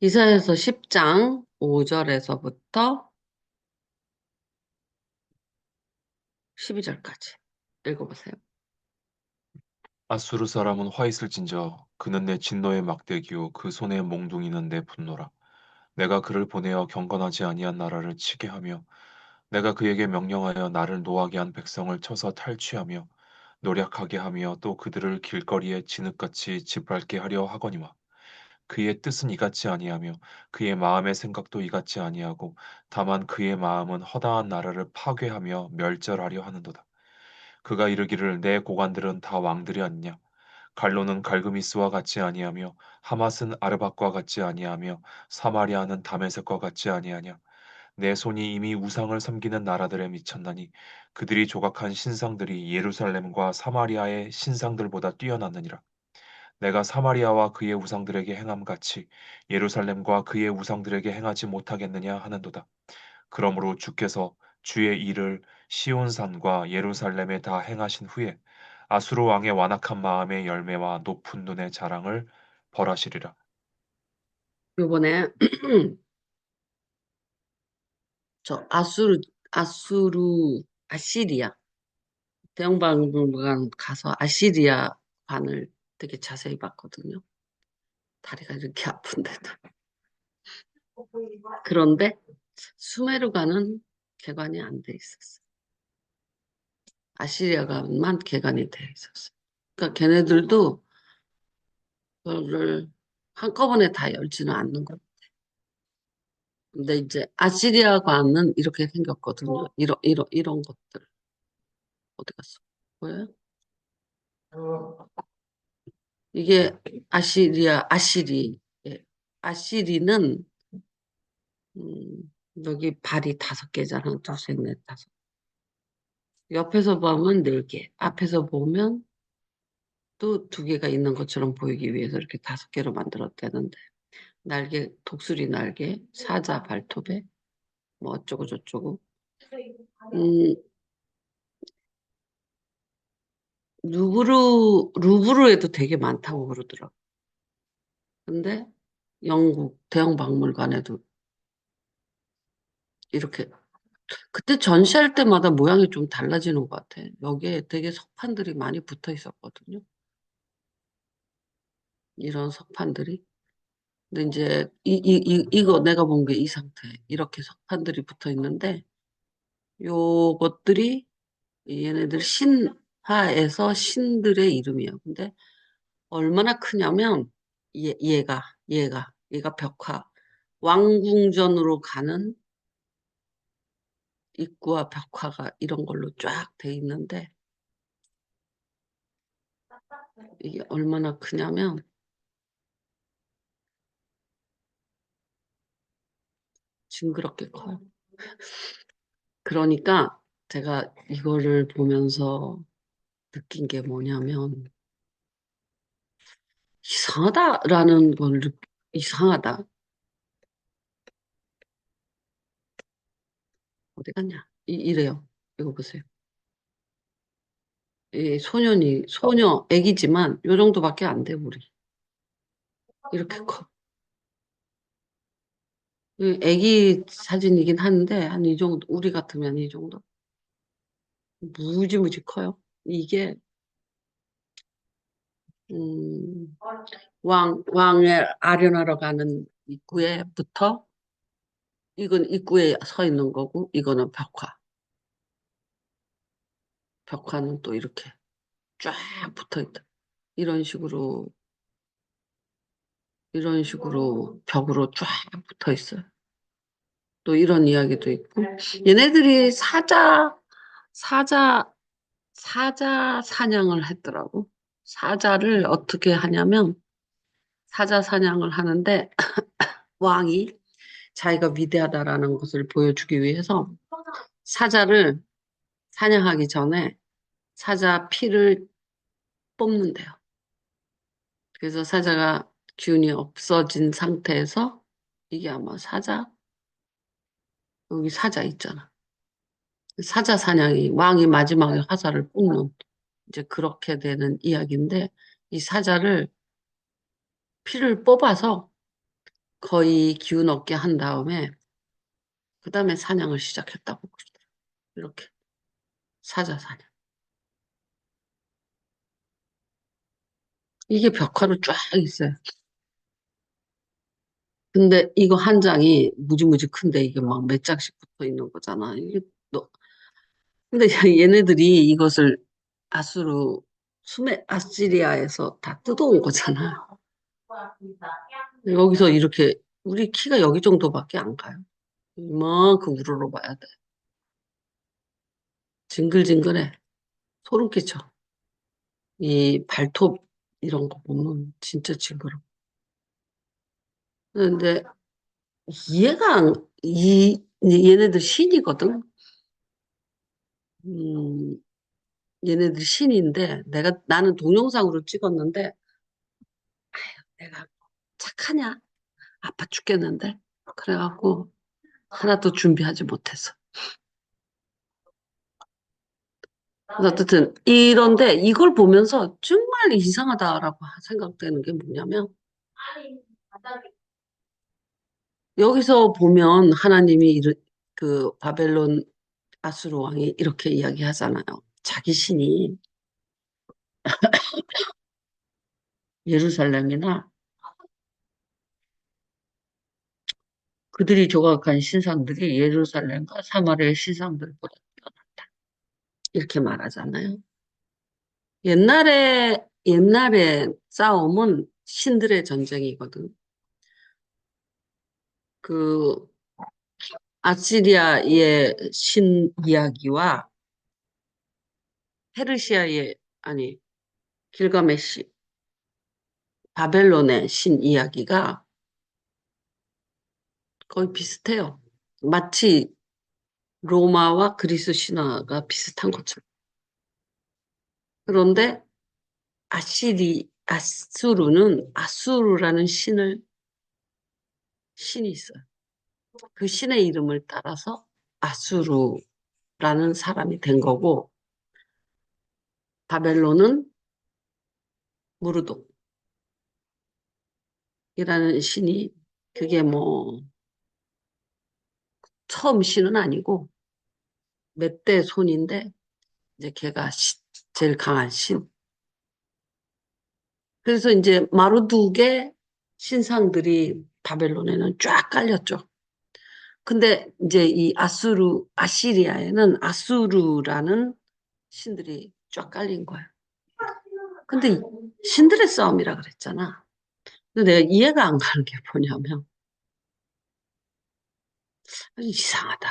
이사야서 10장 5절에서부터 12절까지 읽어보세요. 아수르 사람은 화 있을진저 그는 내 진노의 막대기요 그 손의 몽둥이는 내 분노라. 내가 그를 보내어 경건하지 아니한 나라를 치게 하며 내가 그에게 명령하여 나를 노하게 한 백성을 쳐서 탈취하며 노략하게 하며 또 그들을 길거리에 진흙같이 짓밟게 하려 하거니와 그의 뜻은 이같지 아니하며 그의 마음의 생각도 이같지 아니하고 다만 그의 마음은 허다한 나라를 파괴하며 멸절하려 하는도다. 그가 이르기를 내 고관들은 다 왕들이 아니냐 갈로는 갈그미스와 같지 아니하며 하맛은 아르밧과 같지 아니하며 사마리아는 다메섹과 같지 아니하냐 내 손이 이미 우상을 섬기는 나라들에 미쳤나니 그들이 조각한 신상들이 예루살렘과 사마리아의 신상들보다 뛰어났느니라. 내가 사마리아와 그의 우상들에게 행함 같이 예루살렘과 그의 우상들에게 행하지 못하겠느냐 하는도다. 그러므로 주께서 주의 일을 시온산과 예루살렘에 다 행하신 후에 아수르 왕의 완악한 마음의 열매와 높은 눈의 자랑을 벌하시리라. 요번에 저 아시리아 대형박물관 가서 아시리아 관을 되게 자세히 봤거든요. 다리가 이렇게 아픈데도. 그런데 수메르관은 개관이 안 돼 있었어. 아시리아관만 개관이 돼 있었어. 그러니까 걔네들도 그거를 한꺼번에 다 열지는 않는 거예요. 근데 이제 아시리아관은 이렇게 생겼거든요. 이런 것들. 어디 갔어? 뭐예요? 이게 아시리. 예. 아시리는, 여기 발이 5개잖아. 둘, 셋, 넷, 다섯. 옆에서 보면 4개. 앞에서 보면 또 2개가 있는 것처럼 보이기 위해서 이렇게 5개로 만들었다는데. 날개, 독수리 날개, 사자 발톱에, 뭐 어쩌고 저쩌고. 음, 루브르에도 되게 많다고 그러더라고. 근데 영국 대형박물관에도 이렇게 그때 전시할 때마다 모양이 좀 달라지는 것 같아. 여기에 되게 석판들이 많이 붙어 있었거든요. 이런 석판들이. 근데 이제 이거 내가 본 게 이 상태. 이렇게 석판들이 붙어 있는데 요것들이 얘네들 신화에서 신들의 이름이야. 근데 얼마나 크냐면 얘가 벽화. 왕궁전으로 가는 입구와 벽화가 이런 걸로 쫙 돼 있는데 이게 얼마나 크냐면 징그럽게 커요. 그러니까 제가 이거를 보면서 느낀 게 뭐냐면 이상하다라는 걸 이상하다. 어디 갔냐? 이래요. 이거 보세요. 이 애기지만 요 정도밖에 안 돼, 우리. 이렇게 커. 이 애기 사진이긴 한데 한 이 정도, 우리 같으면 이 정도. 무지무지 커요. 이게 음, 왕의 아련하러 가는 입구에부터 이건 입구에 서 있는 거고 이거는 벽화. 벽화는 또 이렇게 쫙 붙어 있다. 이런 식으로 이런 식으로 벽으로 쫙 붙어 있어요. 또 이런 이야기도 있고 얘네들이 사자 사자 사냥을 했더라고. 사자를 어떻게 하냐면 사자 사냥을 하는데 왕이 자기가 위대하다라는 것을 보여주기 위해서 사자를 사냥하기 전에 사자 피를 뽑는데요. 그래서 사자가 기운이 없어진 상태에서 이게 아마 여기 사자 있잖아. 사자 사냥이 왕이 마지막에 화살을 꽂는 이제 그렇게 되는 이야기인데 이 사자를 피를 뽑아서 거의 기운 없게 한 다음에 그 다음에 사냥을 시작했다고 그러더라고요. 이렇게 사자 사냥. 이게 벽화로 쫙 있어요. 근데 이거 한 장이 무지무지 큰데 이게 막 몇 장씩 붙어 있는 거잖아. 이게 너 근데 얘네들이 이것을 아수르 아시리아에서 다 뜯어온 거잖아. 여기서 이렇게 우리 키가 여기 정도밖에 안 가요. 이만큼 우러러봐야 돼. 징글징글해. 소름 끼쳐. 이 발톱 이런 거 보면 진짜 징그러. 근데 이해가 안, 얘네들 신이거든. 음, 얘네들 신인데 나는 동영상으로 찍었는데 내가 착하냐? 아파 죽겠는데. 그래갖고 하나도 준비하지 못했어. 그래서 어쨌든 이런데 이걸 보면서 정말 이상하다라고 생각되는 게 뭐냐면 여기서 보면 하나님이 그 바벨론 아수르 왕이 이렇게 이야기하잖아요. 자기 신이 예루살렘이나 그들이 조각한 신상들이 예루살렘과 사마리아의 신상들보다 뛰어났다. 이렇게 말하잖아요. 옛날에 싸움은 신들의 전쟁이거든. 그 아시리아의 신 이야기와 페르시아의 아니 길가메시 바벨론의 신 이야기가 거의 비슷해요. 마치 로마와 그리스 신화가 비슷한 것처럼. 그런데 아수르는 아수르라는 신이 있어요. 그 신의 이름을 따라서 아수르라는 사람이 된 거고, 바벨론은 무르독이라는 신이, 그게 뭐, 처음 신은 아니고, 몇 대 손인데, 이제 걔가 제일 강한 신. 그래서 이제 마루둑의 신상들이 바벨론에는 쫙 깔렸죠. 근데 이제 이 아시리아에는 아수르라는 신들이 쫙 깔린 거예요. 근데 신들의 싸움이라 그랬잖아. 근데 내가 이해가 안 가는 게 뭐냐면, 아주 이상하다.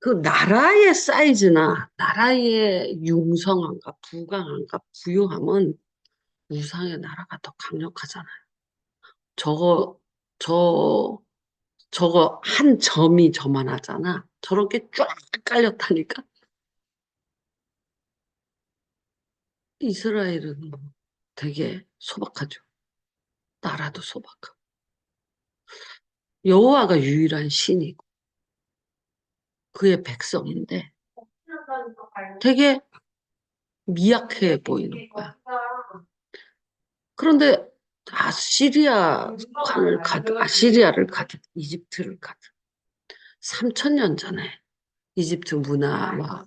그 나라의 사이즈나 나라의 융성함과 부강함과 부유함은 우상의 나라가 더 강력하잖아요. 저거, 저, 저거 한 점이 저만하잖아. 저렇게 쫙 깔렸다니까? 이스라엘은 되게 소박하죠. 나라도 소박하고. 여호와가 유일한 신이고 그의 백성인데 되게 미약해 보이는 거야. 그런데 아시리아를 가든 이집트를 가든 3천 년 전에 이집트 문화와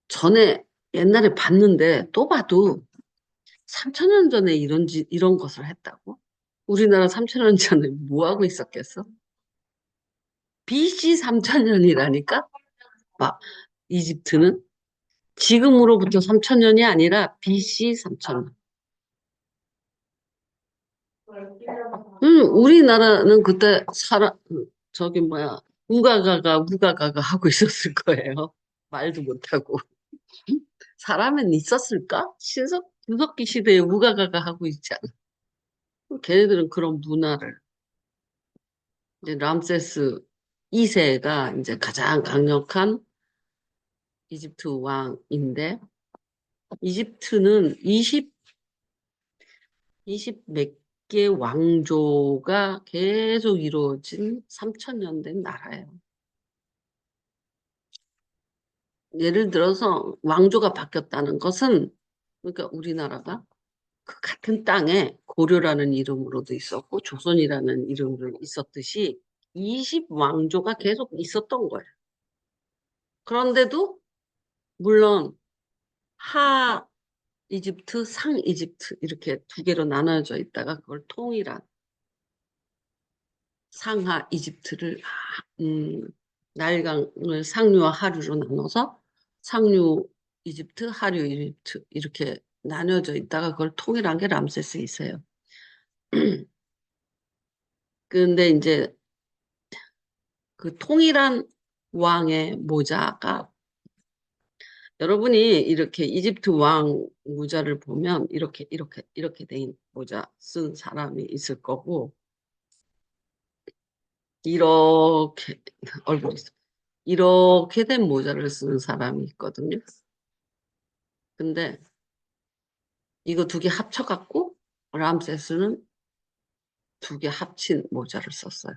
전에 옛날에 봤는데 또 봐도 3천 년 전에 이런 것을 했다고? 우리나라 3천 년 전에 뭐 하고 있었겠어? BC 3천 년이라니까? 막 이집트는 지금으로부터 3천 년이 아니라 BC 3천 년. 우리나라는 그때 저기 뭐야, 우가가가 하고 있었을 거예요. 말도 못하고. 사람은 있었을까? 구석기 시대에 우가가가 하고 있지 않아. 걔네들은 그런 문화를, 이제 람세스 2세가 이제 가장 강력한 이집트 왕인데, 이집트는 20 몇 개 왕조가 계속 이루어진 3천 년 된 나라예요. 예를 들어서 왕조가 바뀌었다는 것은, 그러니까 우리나라가 그 같은 땅에 고려라는 이름으로도 있었고 조선이라는 이름으로 있었듯이 20왕조가 계속 있었던 거예요. 그런데도 물론 하 이집트, 상 이집트 이렇게 두 개로 나눠져 있다가 그걸 통일한 상하 이집트를 나일강을 상류와 하류로 나눠서 상류 이집트, 하류 이집트 이렇게 나눠져 있다가 그걸 통일한 게 람세스 2세예요. 근데 이제 그 통일한 왕의 모자가 여러분이 이렇게 이집트 왕 모자를 보면 이렇게 된 모자 쓴 사람이 있을 거고 이렇게 얼굴이 있어. 이렇게 된 모자를 쓰는 사람이 있거든요. 근데 이거 두 개 합쳐갖고 람세스는 두 개 합친 모자를 썼어요.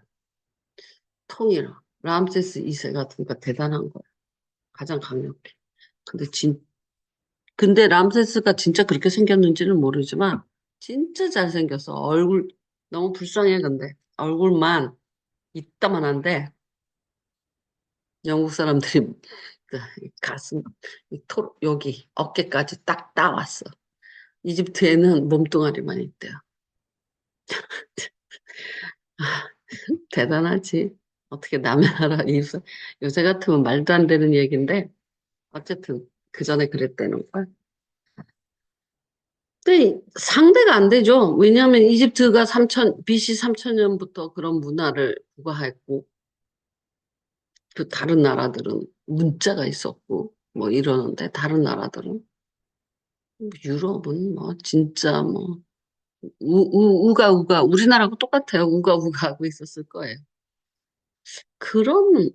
통일. 람세스 2세가 그러니까 대단한 거예요. 가장 강력해. 근데 근데 람세스가 진짜 그렇게 생겼는지는 모르지만 진짜 잘생겼어. 얼굴 너무 불쌍해 근데 얼굴만 이따만한데 영국 사람들이 그 가슴 여기 어깨까지 딱 따왔어. 이집트에는 몸뚱아리만 있대요. 아, 대단하지. 어떻게 남의 나라 요새 같으면 말도 안 되는 얘기인데 어쨌든 그 전에 그랬다는 거야. 근데 상대가 안 되죠. 왜냐하면 이집트가 3천 BC 3천년부터 그런 문화를 부과했고 그 다른 나라들은 문자가 있었고 뭐 이러는데 다른 나라들은 유럽은 뭐 진짜 뭐 우가 우가 우리나라하고 똑같아요. 우가 우가 하고 있었을 거예요. 그런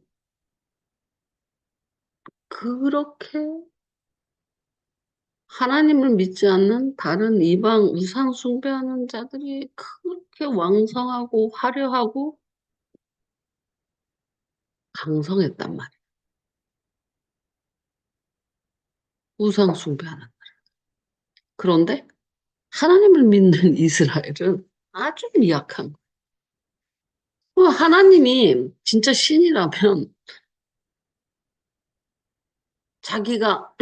그렇게 하나님을 믿지 않는 다른 이방 우상 숭배하는 자들이 그렇게 왕성하고 화려하고 강성했단 말이에요. 우상 숭배하는. 그런데 하나님을 믿는 이스라엘은 아주 미약한 거예요. 하나님이 진짜 신이라면 자기가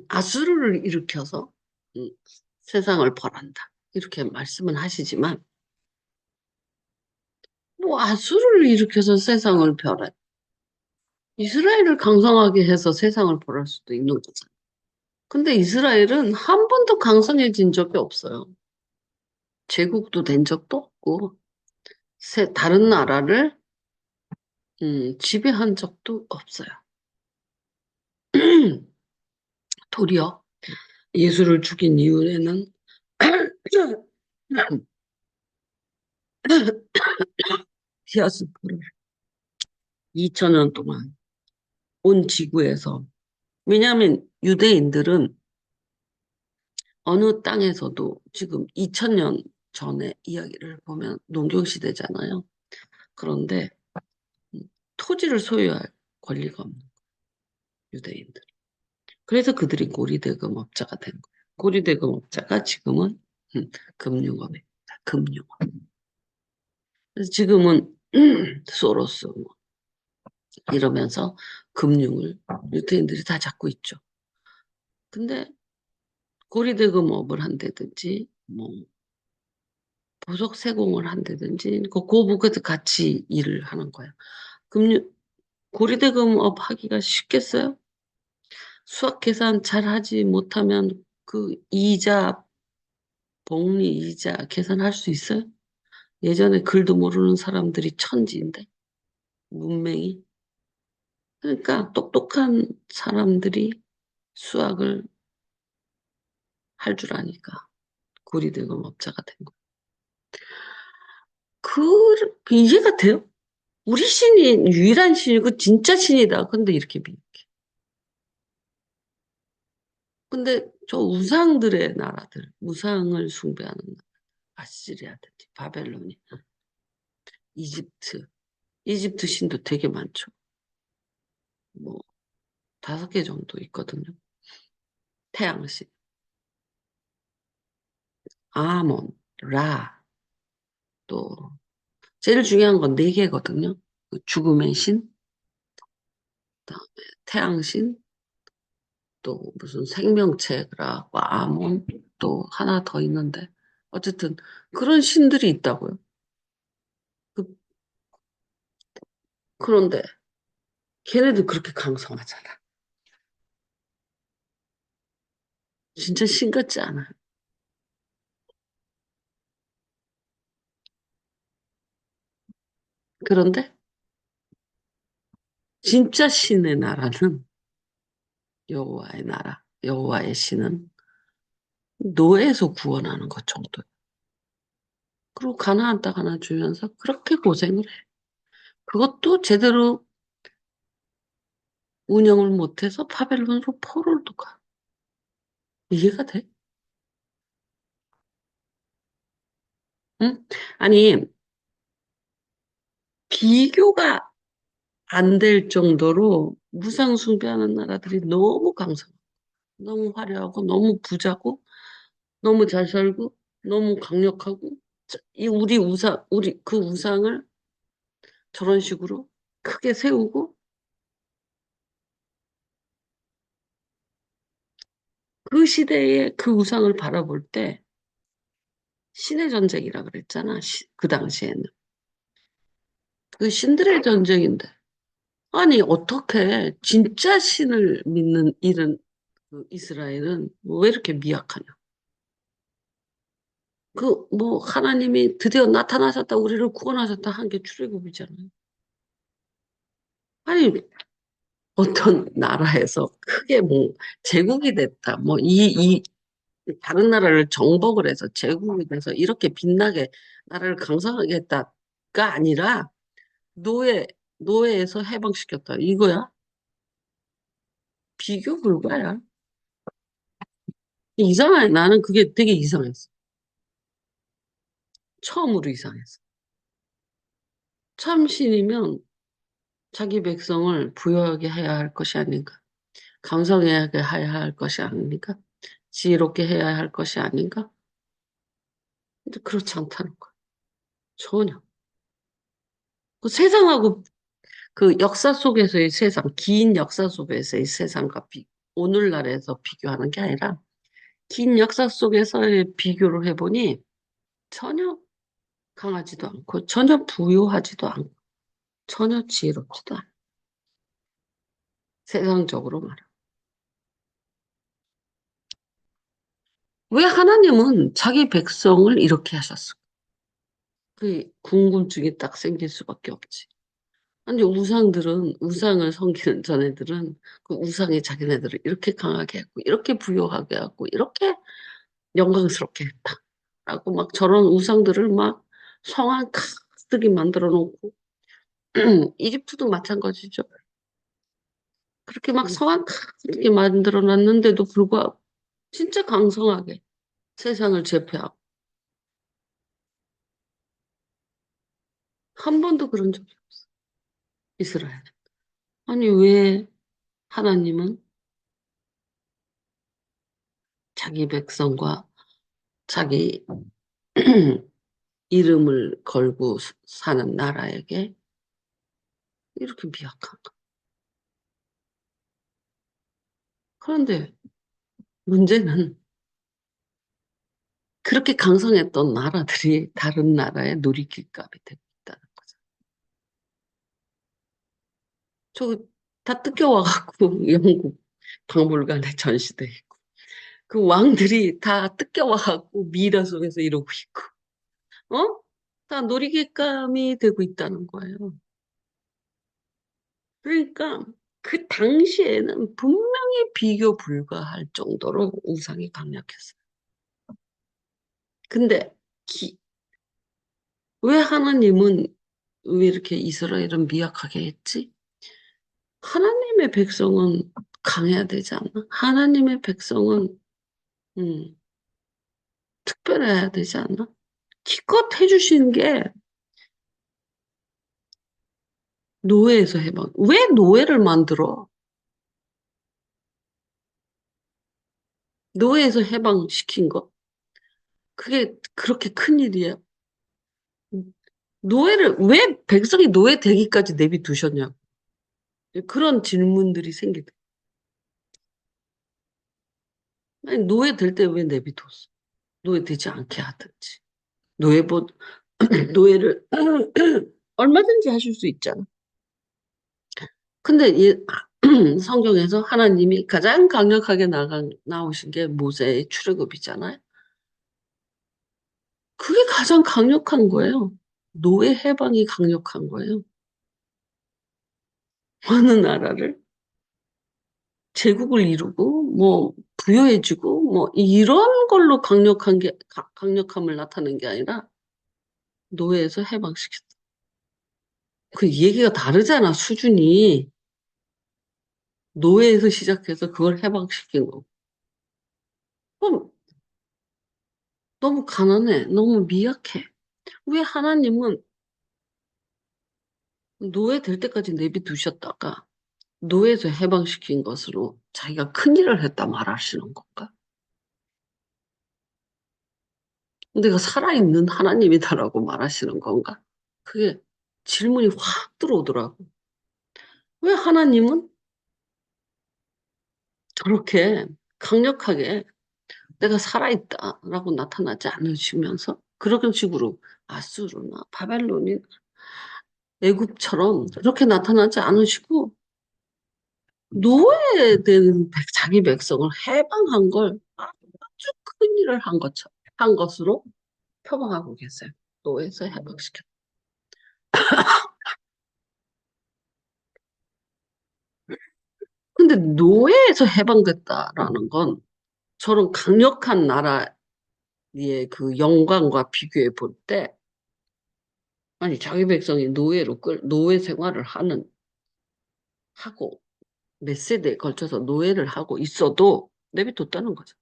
아수르를 일으켜서 음, 세상을 벌한다. 이렇게 말씀은 하시지만 뭐 아수르를 일으켜서 세상을 벌해. 이스라엘을 강성하게 해서 세상을 벌할 수도 있는 거잖아요. 근데 이스라엘은 한 번도 강성해진 적이 없어요. 제국도 된 적도 없고 다른 나라를 지배한 적도 없어요. 도리어 예수를 죽인 이후에는 디아스포를 2000년 동안 온 지구에서 왜냐하면 유대인들은 어느 땅에서도 지금 2000년 전의 이야기를 보면 농경시대잖아요. 그런데 토지를 소유할 권리가 없는 유대인들. 그래서 그들이 고리대금업자가 된 거예요. 고리대금업자가 지금은 금융업입니다. 금융업. 그래서 지금은 소로스 뭐 이러면서 금융을 유대인들이 다 잡고 있죠. 근데 고리대금업을 한다든지 뭐 보석 세공을 한다든지 그 고부가도 같이 일을 하는 거예요. 금융 고리대금업 하기가 쉽겠어요? 수학 계산 잘 하지 못하면 그 이자 복리 이자 계산할 수 있어요? 예전에 글도 모르는 사람들이 천지인데 문맹이 그러니까 똑똑한 사람들이 수학을 할 줄 아니까 고리대금업자가 된 거예요. 그 이해가 돼요? 우리 신이 유일한 신이고 진짜 신이다. 근데 이렇게 믿게. 근데 저 우상들의 나라들, 우상을 숭배하는 나라, 아시리아든지 바벨론이, 이집트, 이집트 신도 되게 많죠. 뭐 5개 정도 있거든요. 태양신. 아몬, 라, 또 제일 중요한 건 네 개거든요. 그 죽음의 신, 그다음에 태양신, 또 무슨 생명체라고 아몬, 또 하나 더 있는데 어쨌든 그런 신들이 있다고요. 그, 그런데 걔네들 그렇게 강성하잖아. 진짜 신 같지 않아요? 그런데 진짜 신의 나라는 여호와의 나라, 여호와의 신은 노예에서 구원하는 것 정도. 그리고 가나안 땅 하나 주면서 그렇게 고생을 해. 그것도 제대로 운영을 못해서 바벨론으로 포로를 가. 이해가 돼? 응? 아니, 비교가 안 될 정도로 무상 숭배하는 나라들이 너무 강성, 너무 화려하고, 너무 부자고, 너무 잘 살고, 너무 강력하고, 이 우리 우상, 우리 그 우상을 저런 식으로 크게 세우고, 그 시대의 그 우상을 바라볼 때 신의 전쟁이라 그랬잖아. 그 당시에는. 그 신들의 전쟁인데. 아니, 어떻게 진짜 신을 믿는 이런 그 이스라엘은 왜 이렇게 미약하냐? 그, 뭐, 하나님이 드디어 나타나셨다, 우리를 구원하셨다 한 게 출애굽이잖아요. 아니, 어떤 나라에서 크게 뭐, 제국이 됐다, 뭐, 다른 나라를 정복을 해서 제국이 돼서 이렇게 빛나게 나라를 강성하게 했다가 아니라, 노예, 노예에서 해방시켰다. 이거야? 비교 불가야. 이상해. 나는 그게 되게 이상했어. 처음으로 이상했어. 참신이면 자기 백성을 부유하게 해야 할 것이 아닌가. 강성하게 해야 할 것이 아닙니까? 지혜롭게 해야 할 것이 아닌가? 근데 그렇지 않다는 거야. 전혀. 그 세상하고 그 역사 속에서의 세상, 긴 역사 속에서의 세상과 오늘날에서 비교하는 게 아니라 긴 역사 속에서의 비교를 해보니 전혀 강하지도 않고 전혀 부유하지도 않고 전혀 지혜롭지도 않아. 세상적으로 말해. 왜 하나님은 자기 백성을 이렇게 하셨을까? 그 궁금증이 딱 생길 수밖에 없지. 아니, 우상을 섬기는 전애들은 그 우상이 자기네들을 이렇게 강하게 했고, 이렇게 부유하게 하고, 이렇게 영광스럽게 했다. 라고 막 저런 우상들을 막 성한 크게 만들어 놓고, 이집트도 마찬가지죠. 그렇게 막 성한 크게 만들어 놨는데도 불구하고, 진짜 강성하게 세상을 제패하고, 한 번도 그런 적이 없어. 이스라엘. 아니, 왜 하나님은 자기 백성과 자기 이름을 걸고 사는 나라에게 이렇게 미약한가? 그런데 문제는 그렇게 강성했던 나라들이 다른 나라의 놀이길감이 되고 있다는 거죠. 저 다 뜯겨와갖고 영국 박물관에 전시돼 있고 그 왕들이 다 뜯겨와갖고 미이라 속에서 이러고 있고 어? 다 놀이길감이 되고 있다는 거예요. 그러니까 그 당시에는 분명히 비교 불가할 정도로 우상이 강력했어요. 근데 왜 하나님은 왜 이렇게 이스라엘은 미약하게 했지? 하나님의 백성은 강해야 되지 않나? 하나님의 백성은 음, 특별해야 되지 않나? 기껏 해주신 게 노예에서 해방. 왜 노예를 만들어? 노예에서 해방시킨 거? 그게 그렇게 큰 일이에요. 노예를, 왜 백성이 노예되기까지 내비두셨냐고. 그런 질문들이 생기대. 아니, 노예될 때 왜 내비뒀어? 노예되지 않게 하든지. 노예보, 노예를 얼마든지 하실 수 있잖아. 근데 성경에서 하나님이 가장 강력하게 나오신 게 모세의 출애굽이잖아요. 그게 가장 강력한 거예요. 노예 해방이 강력한 거예요. 어느 나라를 제국을 이루고 뭐 부여해주고 뭐 이런 걸로 강력함을 나타낸 게 아니라 노예에서 해방시켰다. 그 얘기가 다르잖아, 수준이. 노예에서 시작해서 그걸 해방시킨 거고. 그럼 너무 가난해. 너무 미약해. 왜 하나님은 노예 될 때까지 내비두셨다가 노예에서 해방시킨 것으로 자기가 큰일을 했다 말하시는 건가? 내가 살아있는 하나님이다라고 말하시는 건가? 그게 질문이 확 들어오더라고. 왜 하나님은 저렇게 강력하게 내가 살아있다라고 나타나지 않으시면서 그런 식으로 아수르나 바벨론이 애굽처럼 이렇게 나타나지 않으시고 노예된 자기 백성을 해방한 걸 아주 큰 일을 한 것으로 표방하고 계세요. 노예에서 해방시켰다. 근데 노예에서 해방됐다라는 건 저런 강력한 나라의 그 영광과 비교해 볼 때, 아니, 자기 백성이 노예 생활을 하고, 몇 세대에 걸쳐서 노예를 하고 있어도 내비뒀다는 거죠.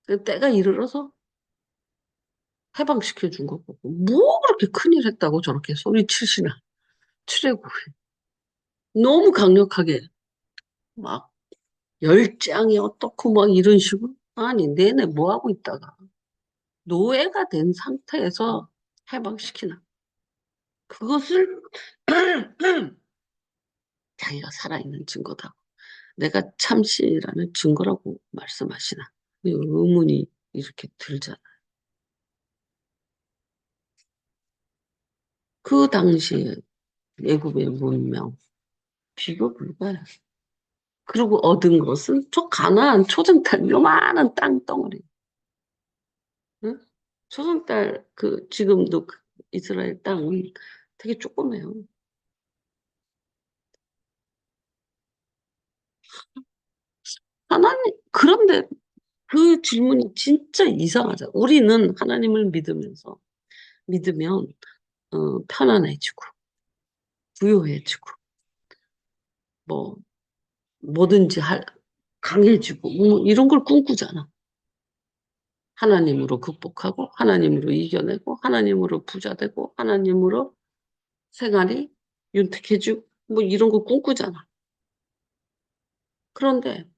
그 때가 이르러서 해방시켜 준 거고, 뭐 그렇게 큰일 했다고 저렇게 소리치시나, 출애굽. 너무 강력하게, 막, 열장이 어떻고, 막 이런 식으로. 아니, 내내 뭐 하고 있다가, 노예가 된 상태에서 해방시키나. 그것을 자기가 살아있는 증거다. 내가 참신이라는 증거라고 말씀하시나. 의문이 이렇게 들잖아. 그 당시에 애굽의 문명, 비교 불가야. 그리고 얻은 것은 저 가나안 초승달 요만한 땅덩어리. 응? 초승달 지금도 이스라엘 땅은 되게 조그매요. 하나님, 그런데 그 질문이 진짜 이상하잖아. 우리는 하나님을 믿으면, 편안해지고, 부유해지고, 뭐, 뭐든지 강해지고, 뭐, 이런 걸 꿈꾸잖아. 하나님으로 극복하고, 하나님으로 이겨내고, 하나님으로 부자되고, 하나님으로 생활이 윤택해지고, 뭐, 이런 거 꿈꾸잖아. 그런데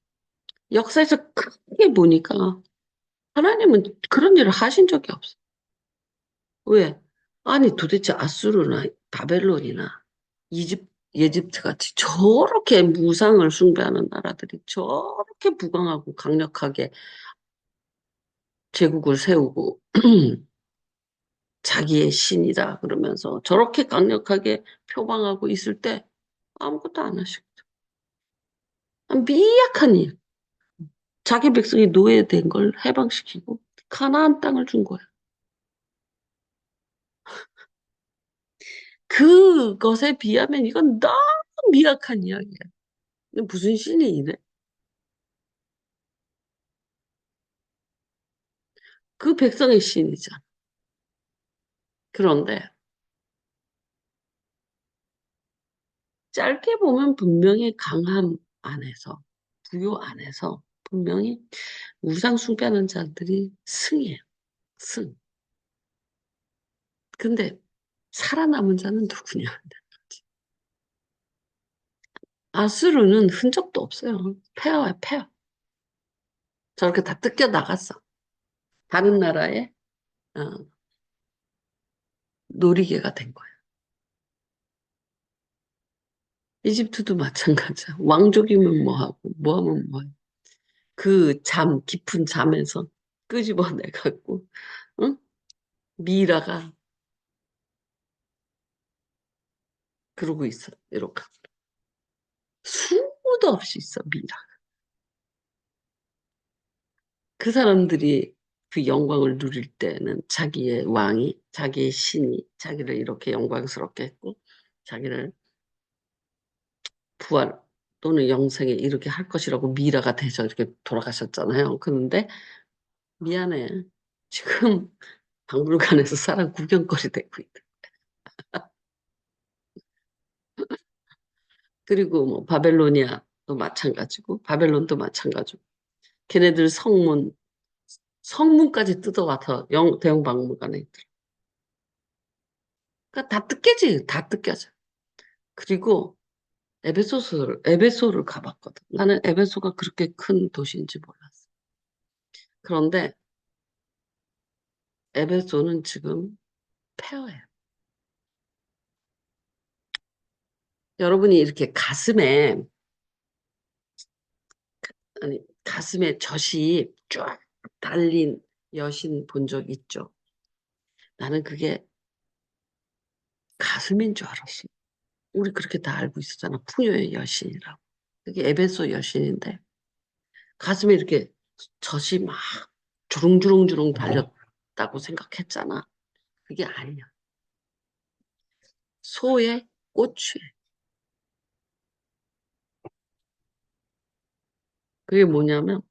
역사에서 크게 보니까 하나님은 그런 일을 하신 적이 없어. 왜? 아니, 도대체 아수르나 바벨론이나 예집트 같이 저렇게 무상을 숭배하는 나라들이 저렇게 부강하고 강력하게 제국을 세우고 자기의 신이다 그러면서 저렇게 강력하게 표방하고 있을 때 아무것도 안 하시고 미약한 일. 자기 백성이 노예된 걸 해방시키고 가나안 땅을 준 거야. 그것에 비하면 이건 너무 미약한 이야기야. 무슨 신이 이래? 그 백성의 신이잖아. 그런데 짧게 보면 분명히 강함 안에서, 부요 안에서 분명히 우상 숭배하는 자들이 승이에요. 승. 근데 살아남은 자는 누구냐? 아수르는 흔적도 없어요. 폐허야, 폐허. 저렇게 다 뜯겨 나갔어. 다른 나라의 어, 놀이개가 된 거야. 이집트도 마찬가지야. 왕족이면 뭐하고, 뭐하면 뭐해. 그 깊은 잠에서 끄집어내갖고, 응? 미라가 그러고 있어. 이렇게. 수도 없이 있어, 미라. 그 사람들이 그 영광을 누릴 때는 자기의 왕이, 자기의 신이 자기를 이렇게 영광스럽게 했고, 자기를 부활 또는 영생에 이렇게 할 것이라고 미라가 돼서 이렇게 돌아가셨잖아요. 그런데 미안해. 지금 박물관에서 사람 구경거리 되고 있다. 그리고 뭐 바벨로니아도 마찬가지고, 바벨론도 마찬가지고, 걔네들 성문까지 뜯어와서 대형 박물관에 있더라. 그러니까 다 뜯겨지, 다 뜯겨져. 그리고 에베소를 가봤거든. 나는 에베소가 그렇게 큰 도시인지 몰랐어. 그런데 에베소는 지금 폐허해. 여러분이 이렇게 아니, 가슴에 젖이 쫙 달린 여신 본 적 있죠? 나는 그게 가슴인 줄 알았어. 우리 그렇게 다 알고 있었잖아. 풍요의 여신이라고. 그게 에베소 여신인데, 가슴에 이렇게 젖이 막 주릉주릉주릉 달렸다고 생각했잖아. 그게 아니야. 소의 꼬추에. 그게 뭐냐면,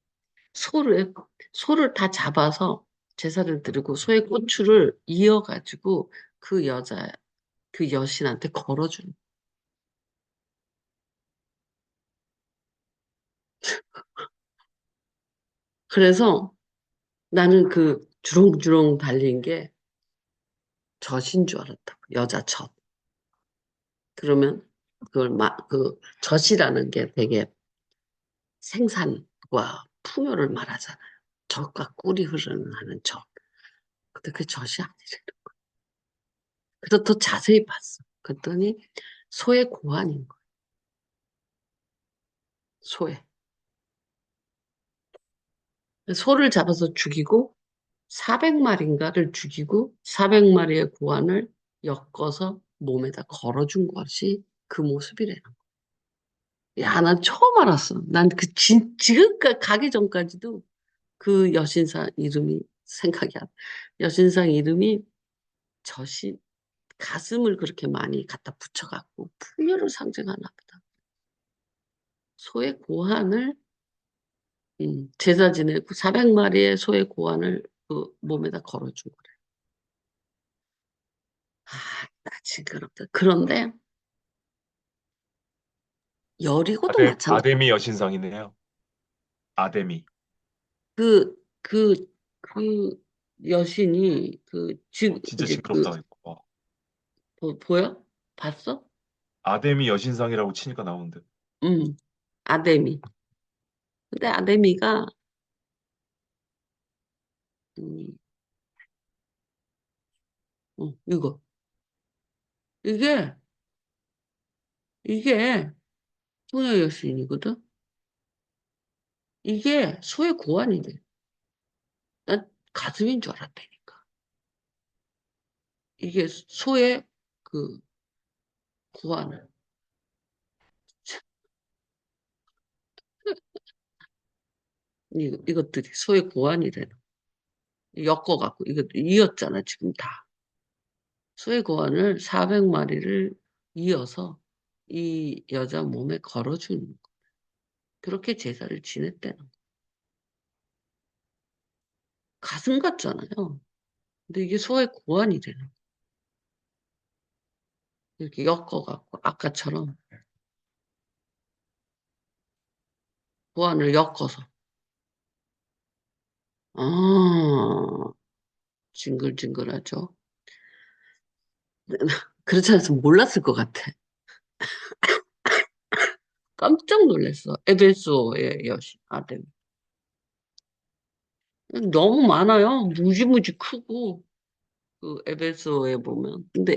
소를, 소를 다 잡아서 제사를 드리고 소의 꼬추를 이어가지고 그 그 여신한테 걸어주는. 그래서 나는 그 주렁주렁 달린 게 젖인 줄 알았다. 여자 젖. 그러면 그 젖이라는 게 되게 생산과 풍요를 말하잖아요. 젖과 꿀이 흐르는 하는 젖. 근데 그 젖이 아니래. 그래서 더 자세히 봤어. 그랬더니 소의 고환인 거야. 소의. 소를 잡아서 죽이고 400마리인가를 죽이고 400마리의 고환을 엮어서 몸에다 걸어준 것이 그 모습이래요. 야, 난 처음 알았어. 난 지금까지 가기 전까지도 그 여신상 이름이 생각이 안 나. 여신상 이름이 젖이 가슴을 그렇게 많이 갖다 붙여갖고 풍요를 상징하나 보다. 소의 고환을 제사 지내고 400마리의 소의 고환을 그 몸에다 걸어준 거래. 아, 나 징그럽다. 그런데 여리고도 마찬가지. 아데미 여신상이네요. 아데미. 그, 그, 그 여신이 지금 진짜 이제 징그럽다. 이거. 보여? 봤어? 아데미 여신상이라고 치니까 나오는데. 응, 아데미. 근데 아데미가 음, 이거 이게 이게 소녀 여신이거든. 이게 소의 고환이래. 난 가슴인 줄 알았다니까. 이게 소의 그 고환을 이것들이 소의 고환이래. 엮어갖고 이거 이었잖아 지금 다. 소의 고환을 400마리를 이어서 이 여자 몸에 걸어주는 거. 그렇게 제사를 지냈대는 거. 가슴 같잖아요. 근데 이게 소의 고환이래요. 이렇게 엮어갖고 아까처럼 고환을 엮어서 아 징글징글하죠. 그렇지 않았으면 몰랐을 것 같아. 깜짝 놀랐어. 에베소의 여신 아들. 너무 많아요. 무지무지 크고, 그 에베소에 보면. 근데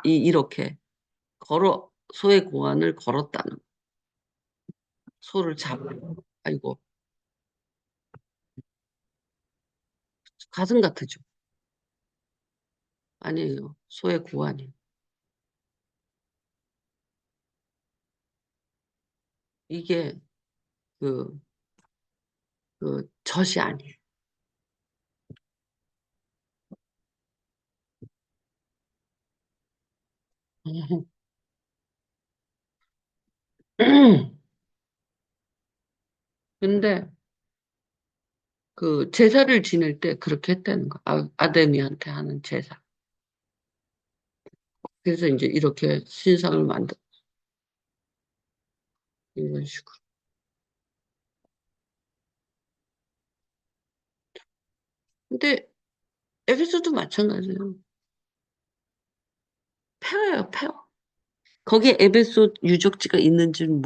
이렇게 소의 고환을 걸었다는, 소를 잡고, 아이고, 가슴 같으죠? 아니에요. 소의 고환이. 이게 그, 젖이 아니에요. 근데 그 제사를 지낼 때 그렇게 했다는 거. 아데미한테 하는 제사. 그래서 이제 이렇게 신상을 만들, 이런 식으로. 근데 에베소도 마찬가지예요. 폐허예요, 폐허. 거기에 에베소 유적지가 있는지는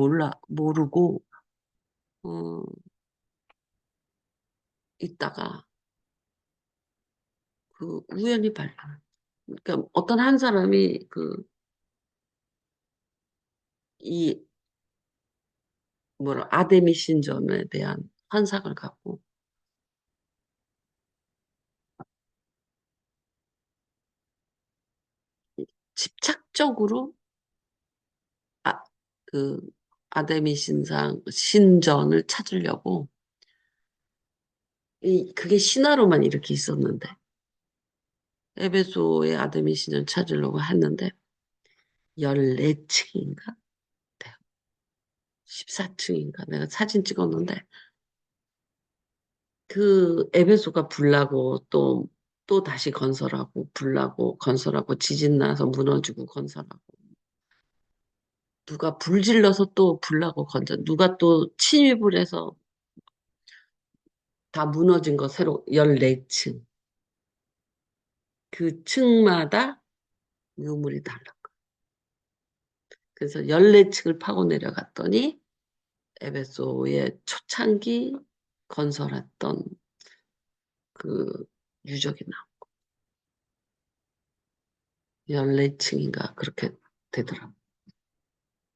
모르고, 어, 있다가, 우연히 발견. 그러니까 어떤 한 사람이 이, 아데미 신전에 대한 환상을 갖고, 집착적으로, 아, 그, 아데미 신전을 찾으려고, 그게 신화로만 이렇게 있었는데, 에베소의 아데미 신전 찾으려고 했는데, 14층인가? 14층인가? 내가 사진 찍었는데, 그 에베소가 불나고 또 다시 건설하고 불나고 건설하고 지진 나서 무너지고 건설하고 누가 불 질러서 또 불나고 건설 누가 또 침입을 해서 다 무너진 거 새로 14층 그 층마다 유물이 달라. 그래서 14층을 파고 내려갔더니 에베소의 초창기 건설했던 그 유적이 나. 14층인가 그렇게 되더라고.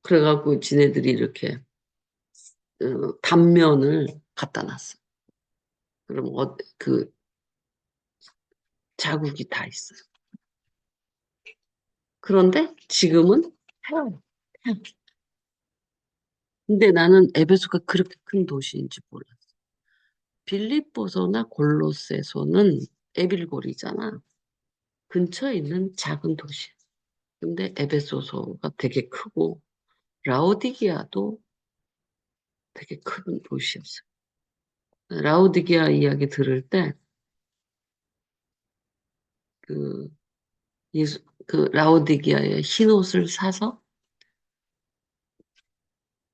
그래갖고 지네들이 이렇게 단면을 갖다 놨어. 그럼 자국이 다 있어요. 그런데 지금은 해요. 해요. 근데 나는 에베소가 그렇게 큰 도시인지 몰랐어. 빌립보서나 골로새서는 에빌골이잖아. 근처에 있는 작은 도시. 근데 에베소서가 되게 크고 라오디기아도 되게 큰 도시였어요. 라오디기아 이야기 들을 때 그, 라오디기아의 흰 옷을 사서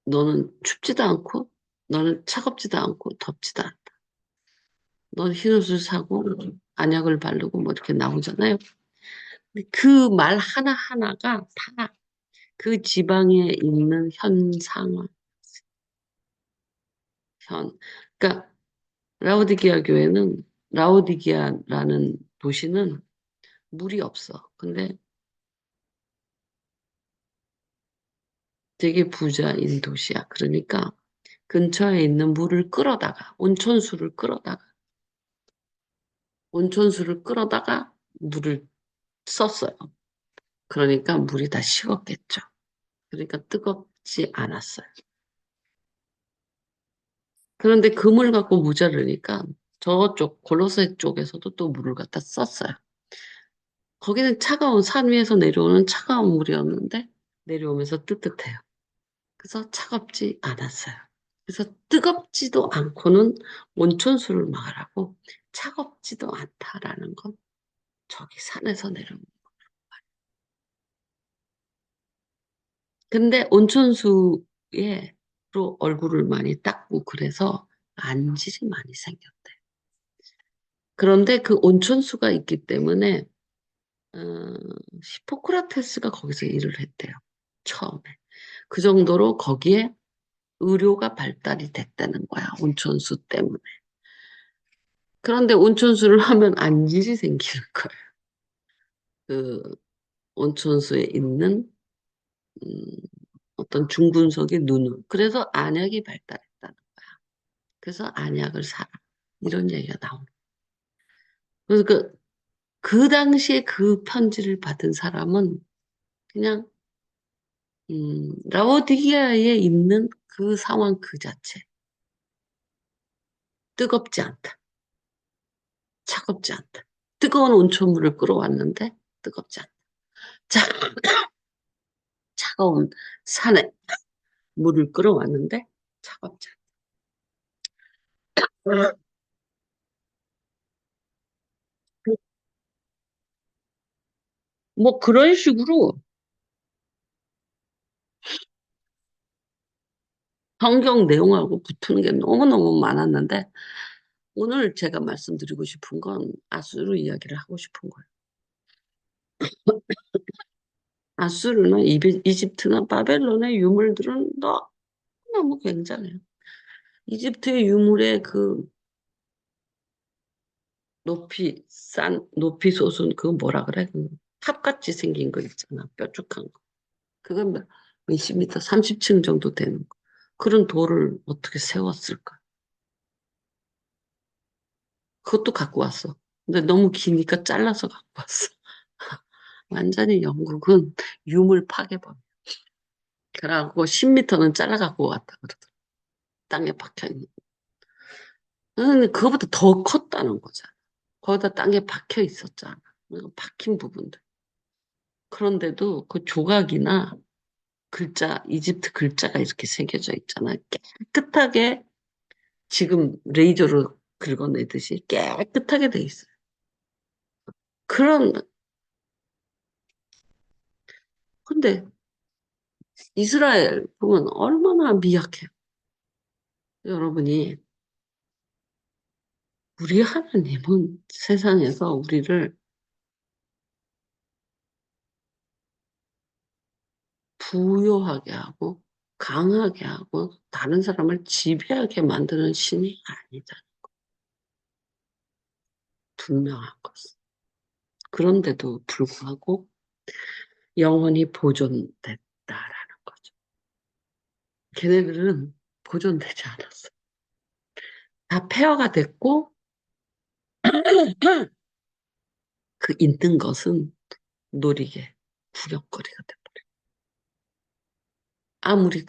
너는 춥지도 않고, 너는 차갑지도 않고, 덥지도 않다. 넌 흰옷을 사고, 안약을 바르고, 뭐 이렇게 나오잖아요. 그 말 하나하나가 다 그 지방에 있는 현. 그러니까, 라오디기아 교회는, 라오디기아라는 도시는 물이 없어. 근데 되게 부자인 도시야. 그러니까 근처에 있는 물을 끌어다가, 온천수를 끌어다가 물을 썼어요. 그러니까 물이 다 식었겠죠. 그러니까 뜨겁지 않았어요. 그런데 그 물 갖고 모자르니까 저쪽 골로새 쪽에서도 또 물을 갖다 썼어요. 거기는 차가운 산 위에서 내려오는 차가운 물이었는데 내려오면서 뜨뜻해요. 그래서 차갑지 않았어요. 그래서 뜨겁지도 않고는 온천수를 말하고 차갑지도 않다라는 건 저기 산에서 내려오는. 근데 온천수에 얼굴을 많이 닦고 그래서 안질이 많이 생겼대. 그런데 그 온천수가 있기 때문에 어, 히포크라테스가 거기서 일을 했대요. 처음에. 그 정도로 거기에 의료가 발달이 됐다는 거야. 온천수 때문에. 그런데 온천수를 하면 안질이 생기는 거예요. 그 온천수에 있는 음, 어떤 중금속의 눈을. 그래서 안약이 발달했다는. 그래서 안약을 사라. 이런 얘기가 나오는. 그래서 그 당시에 그 편지를 받은 사람은 그냥 라오디게아에 있는 그 상황 그 자체. 뜨겁지 않다. 차갑지 않다. 뜨거운 온천물을 끌어왔는데 뜨겁지 않다. 자, 차가운 산에 물을 끌어왔는데 차갑지 않다. 뭐 그런 식으로 성경 내용하고 붙는 게 너무너무 많았는데 오늘 제가 말씀드리고 싶은 건 아수르 이야기를 하고 싶은 거예요. 아수르나 이집트나 바벨론의 유물들은 너무너무 굉장해요. 이집트의 유물의 그 높이 솟은 그 뭐라 그래? 그 탑같이 생긴 거 있잖아. 뾰족한 거. 그건 몇십 미터, 30층 정도 되는 거. 그런 돌을 어떻게 세웠을까? 그것도 갖고 왔어. 근데 너무 기니까 잘라서 갖고 왔어. 완전히 영국은 유물 파괴범. 그래갖고 10m는 잘라 갖고 왔다 그러더라고. 땅에 박혀 있는. 근데 그거보다 더 컸다는 거잖아. 거기다 땅에 박혀 있었잖아. 그러니까 박힌 부분들. 그런데도 그 조각이나 글자, 이집트 글자가 이렇게 새겨져 있잖아. 깨끗하게 지금 레이저로 긁어내듯이 깨끗하게 돼 있어요. 그런, 근데 이스라엘 보면 얼마나 미약해요. 여러분이, 우리 하나님은 세상에서 우리를 부요하게 하고, 강하게 하고, 다른 사람을 지배하게 만드는 신이 아니다. 분명한 것은. 그런데도 불구하고 영원히 보존됐다라는 거죠. 걔네들은 보존되지 않았어. 다 폐허가 됐고, 그 있는 것은 놀이개, 구경거리가 돼버려. 아무리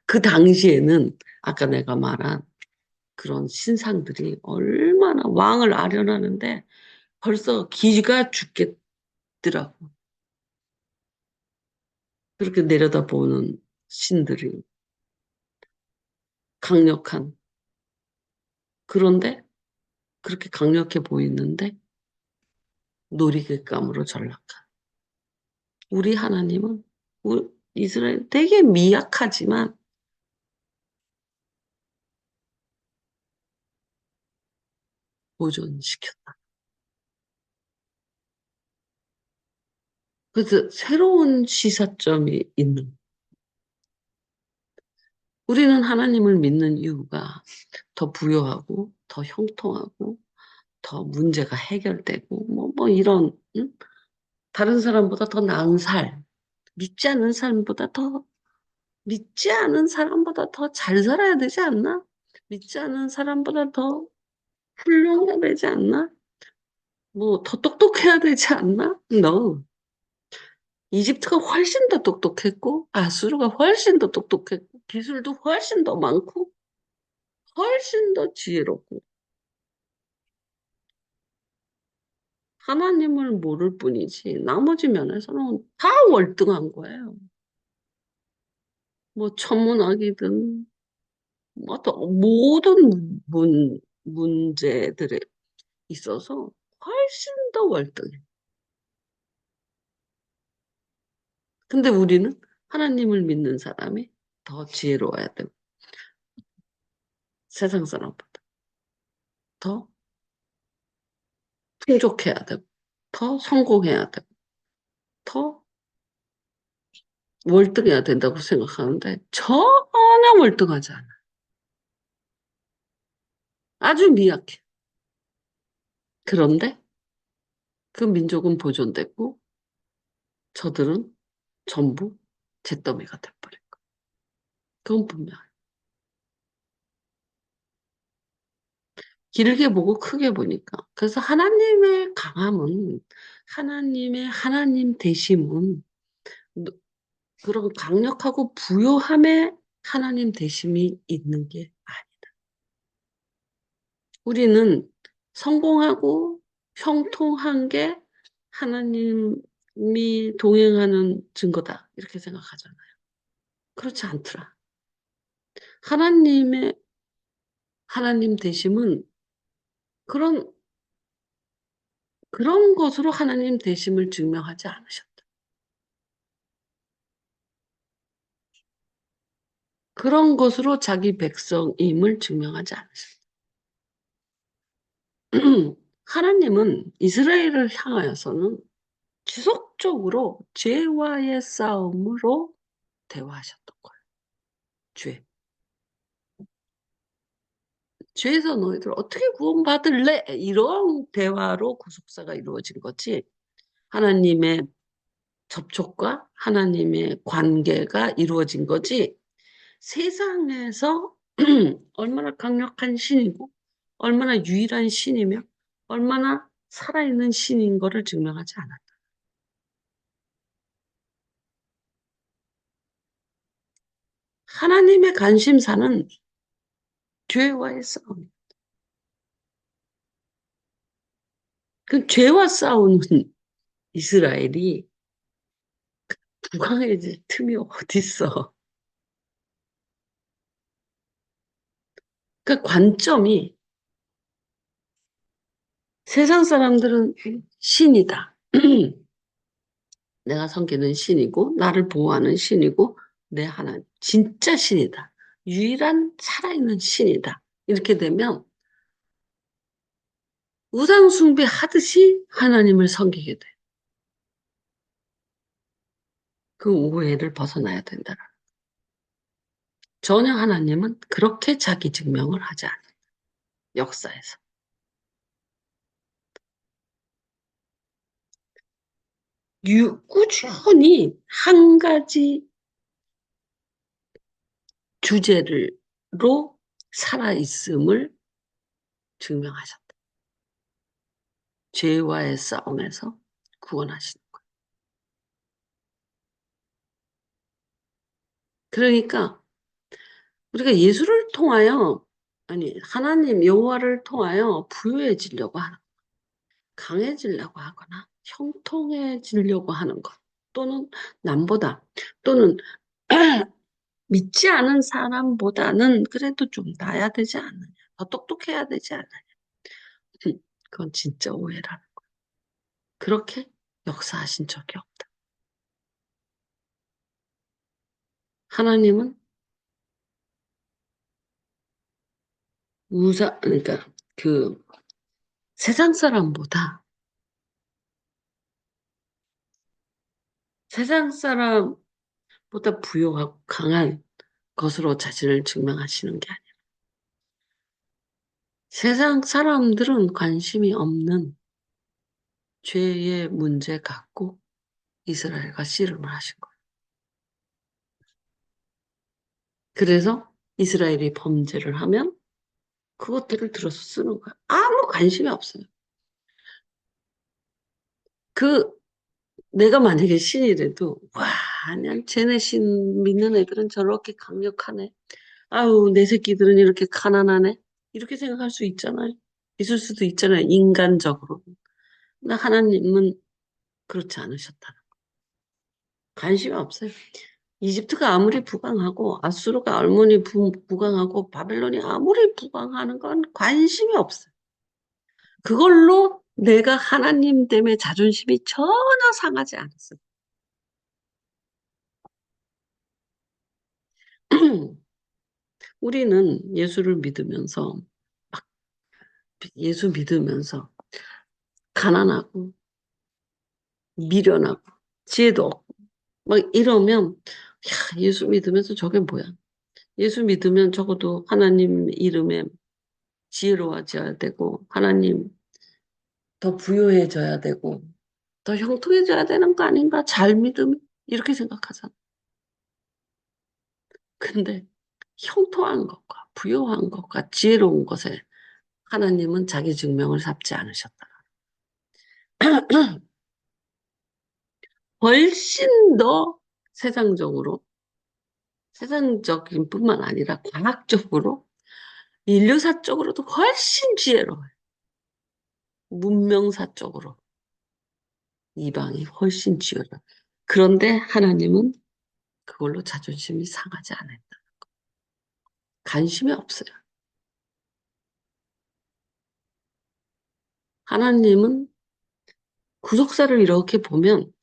그 당시에는 아까 내가 말한 그런 신상들이 얼마나 왕을 아련하는데 벌써 기가 죽겠더라고. 그렇게 내려다보는 신들이 강력한. 그런데 그렇게 강력해 보이는데 놀이객감으로 전락한. 우리 하나님은 이스라엘 되게 미약하지만 보존시켰다. 그래서 새로운 시사점이 있는. 우리는 하나님을 믿는 이유가 더 부유하고 더 형통하고 더 문제가 해결되고 뭐 이런 응? 다른 사람보다 더 나은 삶, 믿지 않는 사람보다 더 믿지 않은 사람보다 더 잘 살아야 되지 않나? 믿지 않은 사람보다 더 훌륭해야 되지 않나? 뭐 더 똑똑해야 되지 않나? No. 이집트가 훨씬 더 똑똑했고 아수르가 훨씬 더 똑똑했고 기술도 훨씬 더 많고 훨씬 더 지혜롭고 하나님을 모를 뿐이지 나머지 면에서는 다 월등한 거예요. 뭐 천문학이든 뭐 또 모든 문제들에 있어서 훨씬 더 월등해. 근데 우리는 하나님을 믿는 사람이 더 지혜로워야 되고 세상 사람보다 더 풍족해야 되고 더 성공해야 되고 더 월등해야 된다고 생각하는데 전혀 월등하지 않아. 아주 미약해. 그런데 그 민족은 보존됐고 저들은 전부 잿더미가 돼버린 거예요. 그건 분명해요. 길게 보고 크게 보니까. 그래서 하나님의 강함은 하나님의 하나님 되심은 그런 강력하고 부요함에 하나님 되심이 있는 게 아니에요. 우리는 성공하고 형통한 게 하나님이 동행하는 증거다. 이렇게 생각하잖아요. 그렇지 않더라. 하나님의 하나님 되심은 그런 그런 것으로 하나님 되심을 증명하지 않으셨다. 그런 것으로 자기 백성임을 증명하지 않으셨다. 하나님은 이스라엘을 향하여서는 지속적으로 죄와의 싸움으로 대화하셨던 거예요. 죄. 죄에서 너희들 어떻게 구원받을래? 이런 대화로 구속사가 이루어진 거지. 하나님의 접촉과 하나님의 관계가 이루어진 거지. 세상에서 얼마나 강력한 신이고, 얼마나 유일한 신이며, 얼마나 살아있는 신인 거를 증명하지 않았다. 하나님의 관심사는 죄와의 싸움. 그 죄와 싸우는 이스라엘이 부강해질 틈이 어딨어. 그 관점이 세상 사람들은 신이다. 내가 섬기는 신이고, 나를 보호하는 신이고, 내 하나님, 진짜 신이다. 유일한 살아있는 신이다. 이렇게 되면 우상숭배 하듯이 하나님을 섬기게 돼. 그 오해를 벗어나야 된다. 전혀 하나님은 그렇게 자기 증명을 하지 않아요. 역사에서. 꾸준히 한 가지 주제로 살아있음을 증명하셨다. 죄와의 싸움에서 구원하시는 거예요. 그러니까 우리가 예수를 통하여 아니 하나님 여호와를 통하여 부유해지려고 하는 강해지려고 하거나 형통해지려고 하는 것 또는 남보다 또는 믿지 않은 사람보다는 그래도 좀 나아야 되지 않느냐 더 똑똑해야 되지 않느냐 그건 진짜 오해라는 거예요. 그렇게 역사하신 적이 없다. 하나님은 그러니까 그 세상 사람보다 세상 사람보다 부유하고 강한 것으로 자신을 증명하시는 게 아니라 세상 사람들은 관심이 없는 죄의 문제 갖고 이스라엘과 씨름을 하신 거예요. 그래서 이스라엘이 범죄를 하면 그것들을 들어서 쓰는 거야. 아무 관심이 없어요. 그 내가 만약에 신이라도 와, 그냥 쟤네 신 믿는 애들은 저렇게 강력하네. 아우, 내 새끼들은 이렇게 가난하네. 이렇게 생각할 수 있잖아요. 있을 수도 있잖아요. 인간적으로. 나 하나님은 그렇지 않으셨다. 관심이 없어요. 이집트가 아무리 부강하고 아수르가 아무리 부강하고 바벨론이 아무리 부강하는 건 관심이 없어요. 그걸로 내가 하나님 때문에 자존심이 전혀 상하지 않았어요. 우리는 예수를 믿으면서 막 예수 믿으면서 가난하고 미련하고 지혜도 없고 막 이러면 야, 예수 믿으면서 저게 뭐야? 예수 믿으면 적어도 하나님 이름에 지혜로워져야 되고 하나님 더 부유해져야 되고, 더 형통해져야 되는 거 아닌가? 잘 믿으면? 이렇게 생각하잖아. 근데 형통한 것과 부유한 것과 지혜로운 것에 하나님은 자기 증명을 삼지 않으셨다. 훨씬 더 세상적으로, 세상적인 뿐만 아니라 과학적으로, 인류사 쪽으로도 훨씬 지혜로워요. 문명사 쪽으로. 이방이 훨씬 지혜로워요. 그런데 하나님은 그걸로 자존심이 상하지 않았다. 관심이 없어요. 하나님은 구속사를 이렇게 보면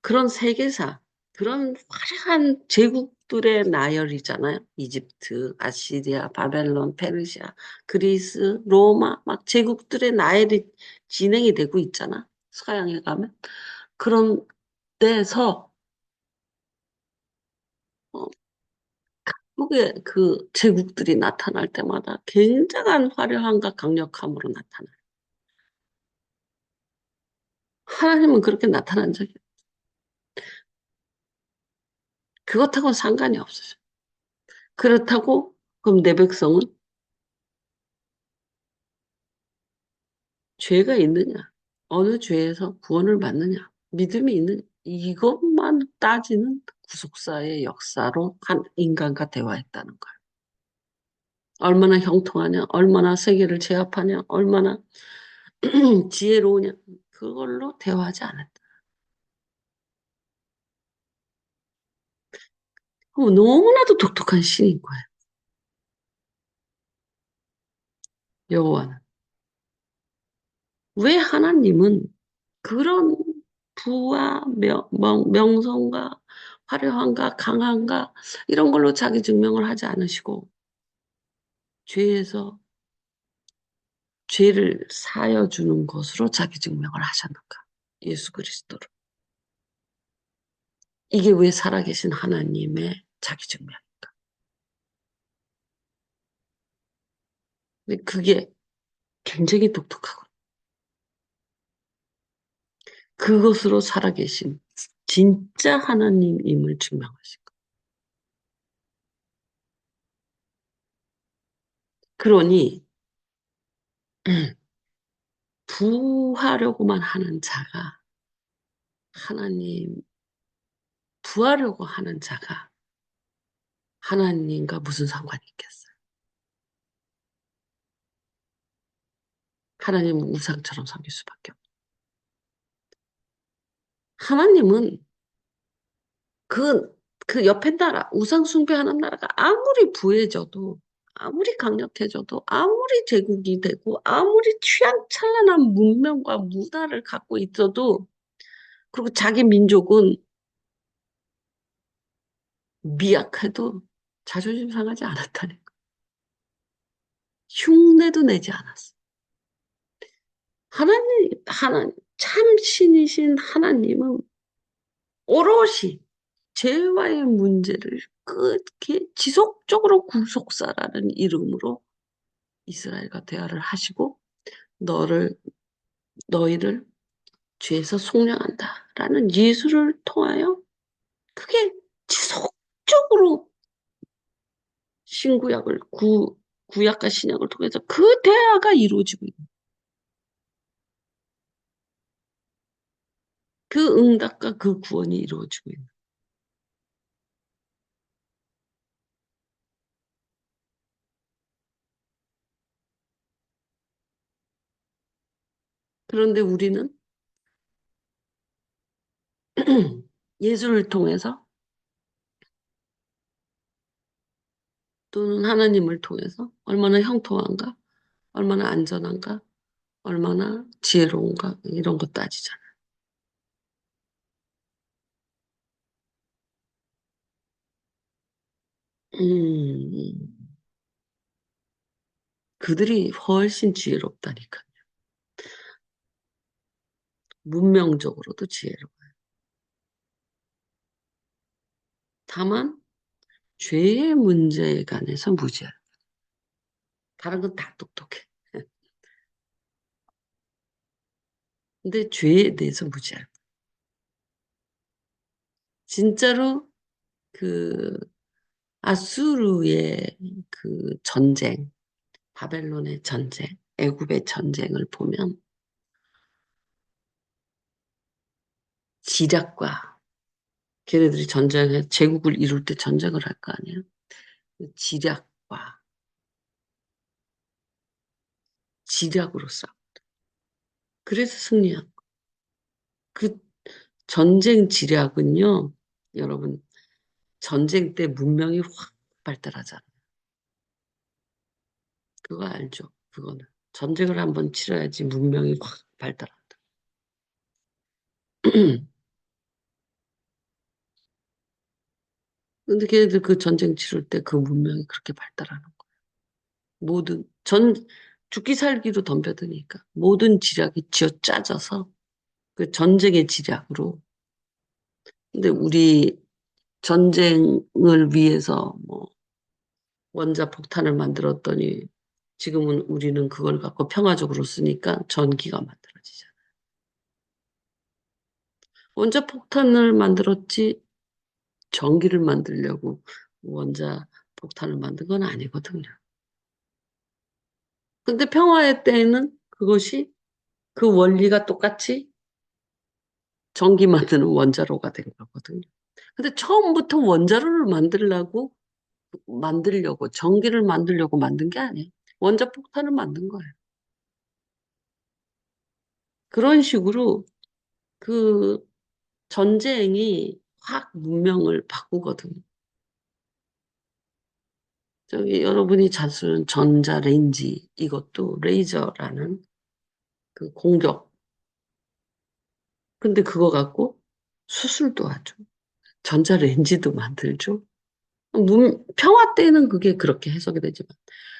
그런 세계사, 그런 화려한 제국들의 나열이잖아요. 이집트, 아시리아, 바벨론, 페르시아, 그리스, 로마, 막 제국들의 나열이 진행이 되고 있잖아. 서양에 가면. 그런 데서, 어, 그게 그 제국들이 나타날 때마다 굉장한 화려함과 강력함으로 나타나요. 하나님은 그렇게 나타난 적이, 그것하고는 상관이 없어요. 그렇다고, 그럼 내 백성은 죄가 있느냐? 어느 죄에서 구원을 받느냐? 믿음이 있느냐? 이것만 따지는 구속사의 역사로 한 인간과 대화했다는 거예요. 얼마나 형통하냐? 얼마나 세계를 제압하냐? 얼마나 지혜로우냐? 그걸로 대화하지 않았다. 너무나도 독특한 신인 거예요. 여호와는. 왜 하나님은 그런 부와 명성과 화려함과 강함과 이런 걸로 자기 증명을 하지 않으시고 죄에서 죄를 사여 주는 것으로 자기 증명을 하셨는가? 예수 그리스도로. 이게 왜 살아계신 하나님의 자기 증명? 근데 그게 굉장히 독특하고 그것으로 살아계신 진짜 하나님임을 증명하신 거. 그러니 부하려고만 하는 자가 하나님 부하려고 하는 자가 하나님과 무슨 상관이 있겠어요? 하나님은 우상처럼 섬길 수밖에 없어요. 하나님은 그, 그 옆에 나라, 우상 숭배하는 나라가 아무리 부해져도, 아무리 강력해져도, 아무리 제국이 되고, 아무리 취향찬란한 문명과 문화를 갖고 있어도, 그리고 자기 민족은 미약해도 자존심 상하지 않았다는 거. 흉내도 내지 않았어. 참 신이신 하나님은 오롯이 죄와의 문제를 그렇게 지속적으로 구속사라는 이름으로 이스라엘과 대화를 하시고 너를 너희를 죄에서 속량한다라는 예수를 통하여 그게 지속적으로 신구약을 구약과 신약을 통해서 그 대화가 이루어지고 있는 그 응답과 그 구원이 이루어지고 있는. 그런데 우리는 예수를 통해서 또는 하나님을 통해서 얼마나 형통한가, 얼마나 안전한가, 얼마나 지혜로운가 이런 거 따지잖아. 음, 그들이 훨씬 지혜롭다니까. 문명적으로도 지혜로워. 다만 죄의 문제에 관해서 무지해. 다른 건 다 똑똑해. 근데 죄에 대해서 무지할. 진짜로 그 아수르의 그 전쟁, 바벨론의 전쟁, 애굽의 전쟁을 보면 지략과 걔네들이 전쟁에 제국을 이룰 때 전쟁을 할 거 아니야. 그 지략과 지략으로 싸워. 그래서 승리한. 그 전쟁 지략은요, 여러분 전쟁 때 문명이 확 발달하잖아. 그거 알죠? 그거는 전쟁을 한번 치러야지 문명이 확 발달한다. 근데 걔네들 그 전쟁 치를 때 그 문명이 그렇게 발달하는 거야. 모든 죽기 살기로 덤벼드니까 모든 지략이 쥐어 짜져서 그 전쟁의 지략으로. 근데 우리 전쟁을 위해서 뭐 원자 폭탄을 만들었더니 지금은 우리는 그걸 갖고 평화적으로 쓰니까 전기가 만들어지잖아. 원자 폭탄을 만들었지 전기를 만들려고 원자 폭탄을 만든 건 아니거든요. 근데 평화의 때에는 그것이 그 원리가 똑같이 전기 만드는 원자로가 된 거거든요. 근데 처음부터 원자로를 만들려고, 전기를 만들려고 만든 게 아니에요. 원자 폭탄을 만든 거예요. 그런 식으로 그 전쟁이 확 문명을 바꾸거든요. 저기 여러분이 잘 쓰는 전자레인지, 이것도 레이저라는 그 공격. 근데 그거 갖고 수술도 하죠. 전자레인지도 만들죠. 평화 때는 그게 그렇게 해석이 되지만,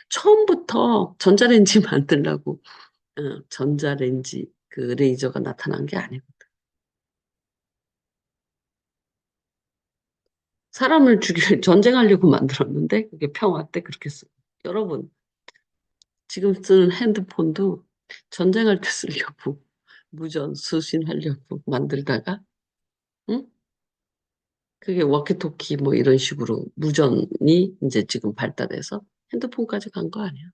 처음부터 전자레인지 만들라고, 전자레인지 그 레이저가 나타난 게 아니고, 사람을 전쟁하려고 만들었는데, 그게 평화 때 그렇게 쓰고. 여러분, 지금 쓰는 핸드폰도 전쟁할 때 쓰려고, 무전 수신하려고 만들다가, 응? 그게 워키토키 뭐 이런 식으로 무전이 이제 지금 발달해서 핸드폰까지 간 거 아니야.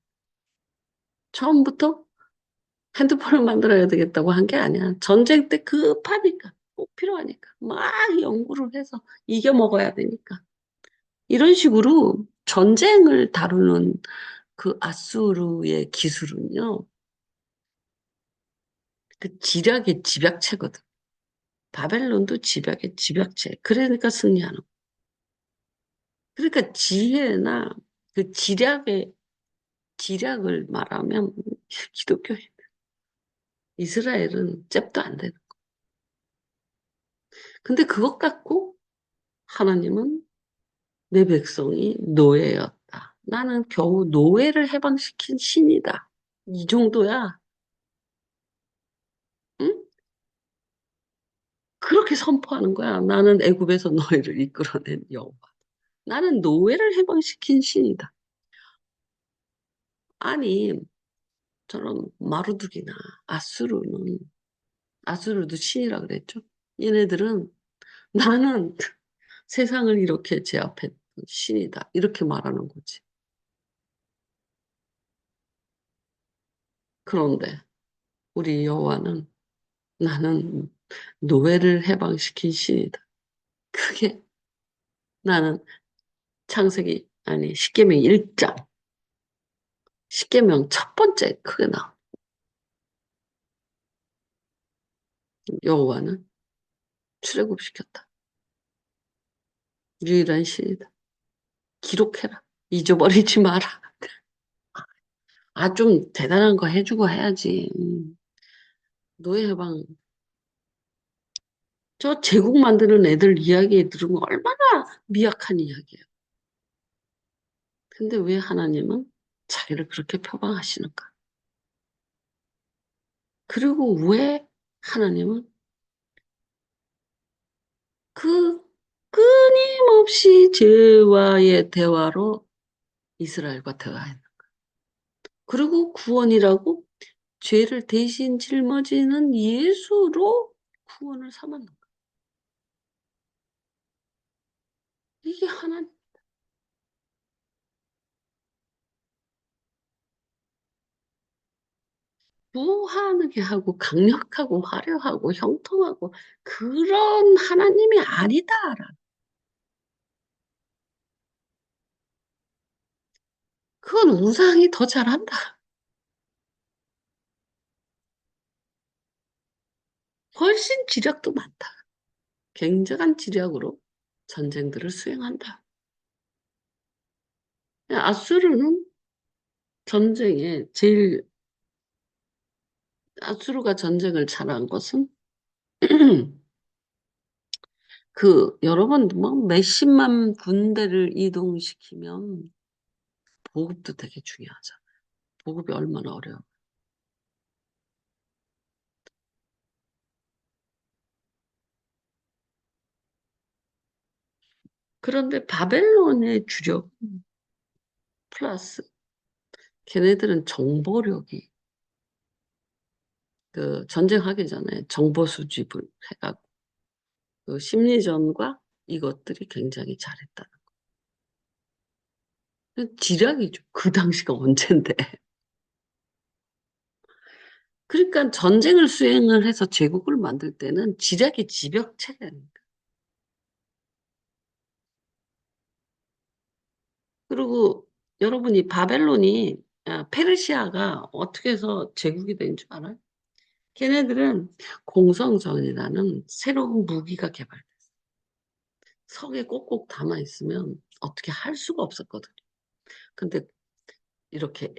처음부터 핸드폰을 만들어야 되겠다고 한 게 아니야. 전쟁 때 급하니까, 꼭 필요하니까. 막 연구를 해서 이겨 먹어야 되니까. 이런 식으로 전쟁을 다루는 그 아수르의 기술은요, 그 지략의 집약체거든. 바벨론도 집약의 집약체. 그러니까 승리하는 거. 그러니까 지혜나 그 지략을 말하면 기독교, 이스라엘은 잽도 안 되는. 근데 그것 갖고 하나님은 내 백성이 노예였다. 나는 겨우 노예를 해방시킨 신이다. 이 정도야. 응? 그렇게 선포하는 거야. 나는 애굽에서 너희를 이끌어낸 여호와. 나는 노예를 해방시킨 신이다. 아니, 저런 마루들이나 아수르는 아수르도 신이라 그랬죠. 얘네들은 나는 세상을 이렇게 제압했던 신이다. 이렇게 말하는 거지. 그런데 우리 여호와는 나는 노예를 해방시킨 신이다. 그게 나는 창세기 아니 십계명 1장 십계명 첫 번째 크게 나와. 여호와는 출애굽시켰다. 유일한 신이다. 기록해라. 잊어버리지 마라. 아, 좀 대단한 거 해주고 해야지. 노예 해방. 저 제국 만드는 애들 이야기 들으면 얼마나 미약한 이야기예요. 근데 왜 하나님은 자기를 그렇게 표방하시는가? 그리고 왜 하나님은 그 끊임없이 죄와의 대화로 이스라엘과 대화했는. 그리고 구원이라고 죄를 대신 짊어지는 예수로 구원을 삼았는 거예요. 이게 하나님 무한하게 하고 강력하고 화려하고 형통하고 그런 하나님이 아니다라. 그건 우상이 더 잘한다. 훨씬 지략도 많다. 굉장한 지략으로 전쟁들을 수행한다. 아수르는 전쟁에 제일 아수르가 전쟁을 잘한 것은 여러분 뭐 몇십만 군대를 이동시키면 보급도 되게 중요하잖아. 보급이 얼마나 어려워. 그런데 바벨론의 주력 플러스 걔네들은 정보력이 전쟁하기 전에 정보 수집을 해가고 심리전과 이것들이 굉장히 잘했다. 지략이죠. 그 당시가 언젠데. 그러니까 전쟁을 수행을 해서 제국을 만들 때는 지략이 지벽체라니까. 그리고 여러분이 바벨론이 페르시아가 어떻게 해서 제국이 된 줄 알아요? 걔네들은 공성전이라는 새로운 무기가 개발돼. 석에 꼭꼭 담아 있으면 어떻게 할 수가 없었거든요. 근데 이렇게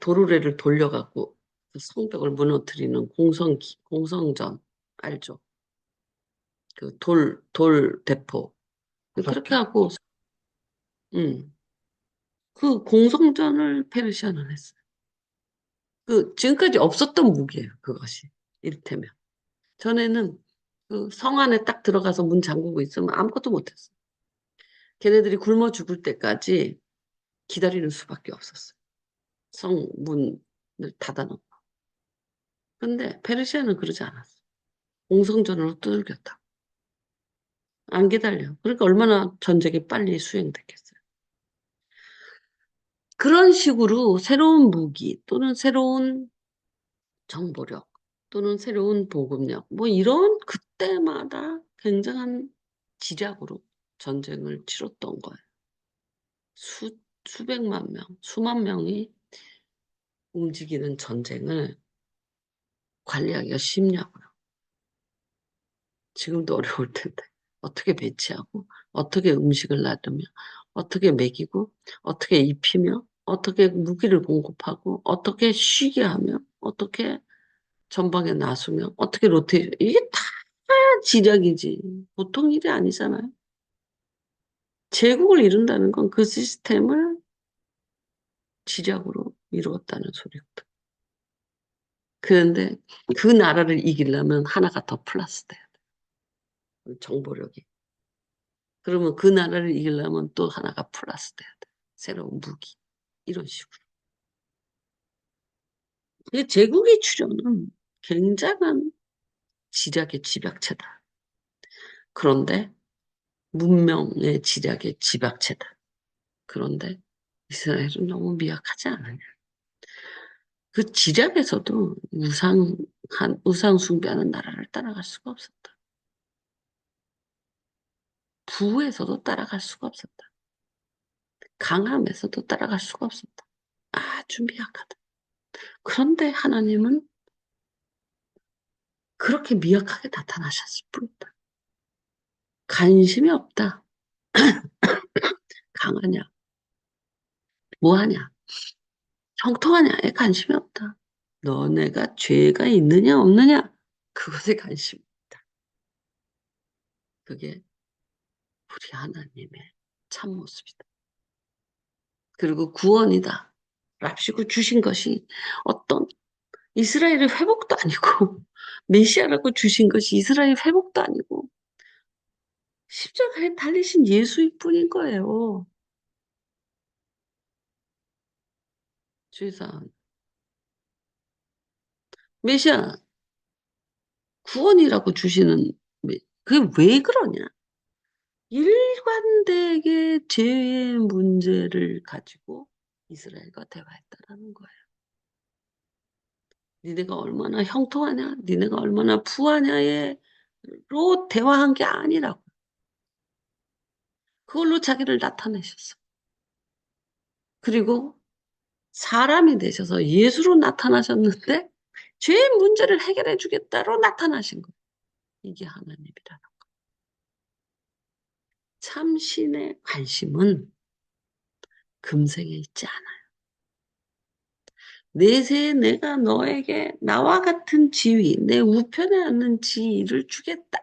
도르래를 돌려갖고 그 성벽을 무너뜨리는 공성전 알죠? 그 돌 대포. 그렇게 무섭겠다. 하고, 음, 그 공성전을 페르시아는 했어요. 지금까지 없었던 무기예요, 그것이. 이를테면. 전에는 그 성 안에 딱 들어가서 문 잠그고 있으면 아무것도 못했어요. 걔네들이 굶어 죽을 때까지 기다리는 수밖에 없었어요. 성 문을 닫아놓고. 근데 페르시아는 그러지 않았어요. 공성전으로 두들겼다. 안 기다려. 그러니까 얼마나 전쟁이 빨리 수행됐겠어요. 그런 식으로 새로운 무기 또는 새로운 정보력 또는 새로운 보급력 뭐 이런 그때마다 굉장한 지략으로 전쟁을 치렀던 거예요. 수백만 명, 수만 명이 움직이는 전쟁을 관리하기가 쉽냐고요. 지금도 어려울 텐데. 어떻게 배치하고, 어떻게 음식을 놔두며, 어떻게 먹이고, 어떻게 입히며, 어떻게 무기를 공급하고, 어떻게 쉬게 하며, 어떻게 전방에 나서며, 어떻게 로테이션. 이게 다 지략이지. 보통 일이 아니잖아요. 제국을 이룬다는 건 그 시스템을 지략으로 이루었다는 소리거든. 그런데 그 나라를 이기려면 하나가 더 플러스 돼야 돼. 정보력이. 그러면 그 나라를 이기려면 또 하나가 플러스 돼야 돼. 새로운 무기. 이런 식으로. 이 제국의 출현은 굉장한 지략의 집약체다. 그런데 문명의 지략의 집약체다. 그런데 이스라엘은 너무 미약하지 않느냐. 그 지략에서도 우상 숭배하는 나라를 따라갈 수가 없었다. 부에서도 따라갈 수가 없었다. 강함에서도 따라갈 수가 없었다. 아주 미약하다. 그런데 하나님은 그렇게 미약하게 나타나셨을 뿐이다. 관심이 없다. 강하냐, 뭐하냐, 형통하냐에 관심이 없다. 너네가 죄가 있느냐, 없느냐, 그것에 관심이 있다. 그게 우리 하나님의 참모습이다. 그리고 구원이다. 랍시고 주신 것이 어떤 이스라엘의 회복도 아니고, 메시아라고 주신 것이 이스라엘 회복도 아니고, 십자가에 달리신 예수일 뿐인 거예요. 주의사 메시아 구원이라고 주시는 그게 왜 그러냐? 일관되게 죄의 문제를 가지고 이스라엘과 대화했다라는 거예요. 니네가 얼마나 형통하냐, 니네가 얼마나 부하냐로 대화한 게 아니라고. 그걸로 자기를 나타내셨어. 그리고 사람이 되셔서 예수로 나타나셨는데 죄의 문제를 해결해 주겠다로 나타나신 거예요. 이게 하나님이라. 참 신의 관심은 금생에 있지 않아요. 내세에 내가 너에게 나와 같은 지위, 내 우편에 앉는 지위를 주겠다.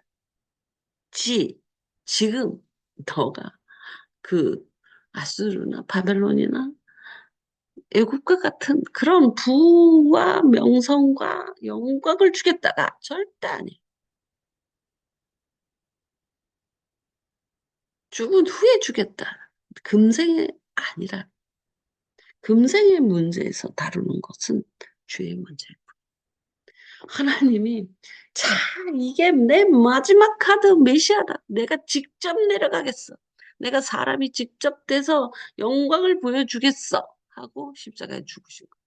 지금 너가 그 아수르나 바벨론이나 애국과 같은 그런 부와 명성과 영광을 주겠다가 절대 아니에요. 죽은 후에 주겠다. 금생에 아니라 금생의 문제에서 다루는 것은 죄의 문제예요. 하나님이 자, 이게 내 마지막 카드 메시아다. 내가 직접 내려가겠어. 내가 사람이 직접 돼서 영광을 보여주겠어. 하고 십자가에 죽으신 거예요.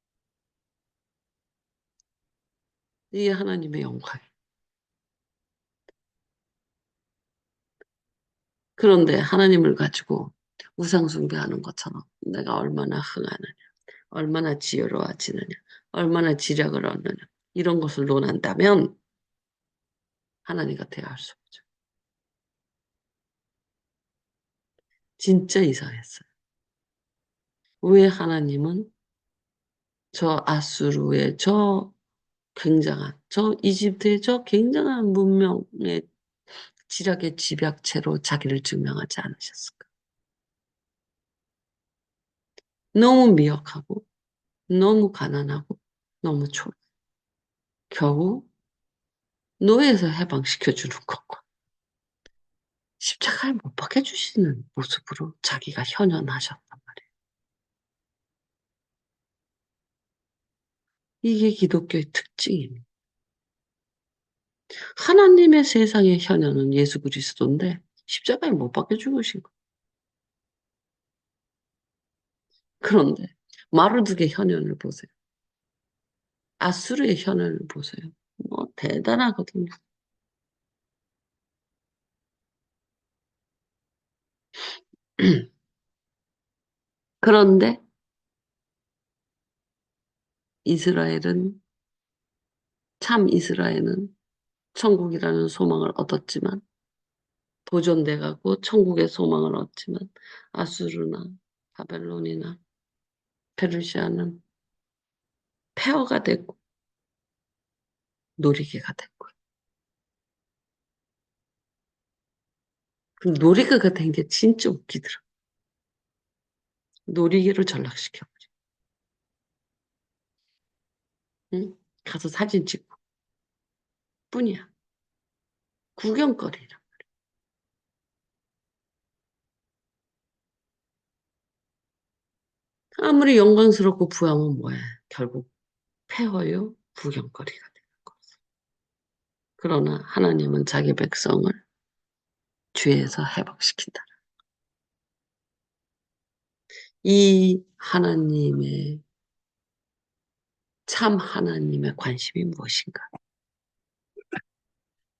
이게 하나님의 영광이에요. 그런데 하나님을 가지고 우상숭배하는 것처럼 내가 얼마나 흥하느냐, 얼마나 지혜로워지느냐, 얼마나 지략을 얻느냐 이런 것을 논한다면 하나님과 대화할 수 없죠. 진짜 이상했어요. 왜 하나님은 저 아수르의 저 굉장한, 저 이집트의 저 굉장한 문명의 지략의 집약체로 자기를 증명하지 않으셨을까? 너무 미혹하고, 너무 가난하고, 너무 초라. 겨우 노예에서 해방시켜주는 것과 십자가에 못 박혀주시는 모습으로 자기가 현현하셨단 말이에요. 이게 기독교의 특징입니다. 하나님의 세상의 현현은 예수 그리스도인데 십자가에 못 박혀 죽으신 거예요. 그런데 마르드의 현현을 보세요. 아수르의 현현을 보세요. 뭐 대단하거든요. 그런데 이스라엘은 참 이스라엘은 천국이라는 소망을 얻었지만 보존돼 가고 천국의 소망을 얻지만 아수르나 바벨론이나 페르시아는 폐허가 됐고 놀이개가 됐고 그 놀이개가 된 게 진짜 웃기더라. 놀이개로 전락시켜버려. 응? 가서 사진 찍고 뿐이야. 구경거리라. 아무리 영광스럽고 부하면 뭐해. 결국 폐허요 구경거리가 되는 거. 그러나 하나님은 자기 백성을 죄에서 회복시킨다. 이 하나님의 참 하나님의 관심이 무엇인가?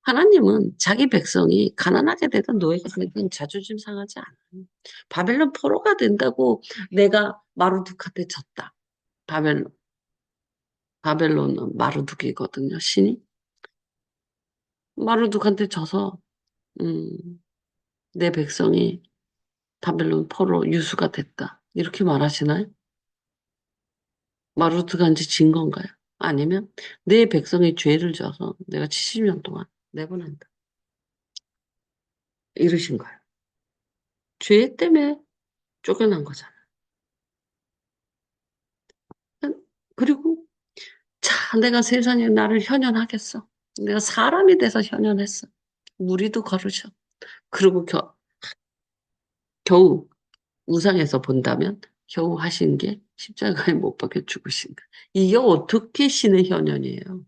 하나님은 자기 백성이 가난하게 되든 노예가 되든 자존심 상하지 않아요. 바벨론 포로가 된다고 내가 마루두한테 졌다. 바벨론, 바벨론은 마루두이거든요, 신이. 마루두한테 져서 음, 내 백성이 바벨론 포로 유수가 됐다. 이렇게 말하시나요? 마루두한테 진 건가요? 아니면 내 백성이 죄를 져서 내가 70년 동안 내보낸다. 이러신 거예요. 죄 때문에 쫓겨난 거잖아. 그리고 자, 내가 세상에 나를 현현하겠어. 내가 사람이 돼서 현현했어. 무리도 거르셔. 그리고 겨우 우상에서 본다면 겨우 하신 게 십자가에 못 박혀 죽으신 거. 이게 어떻게 신의 현현이에요?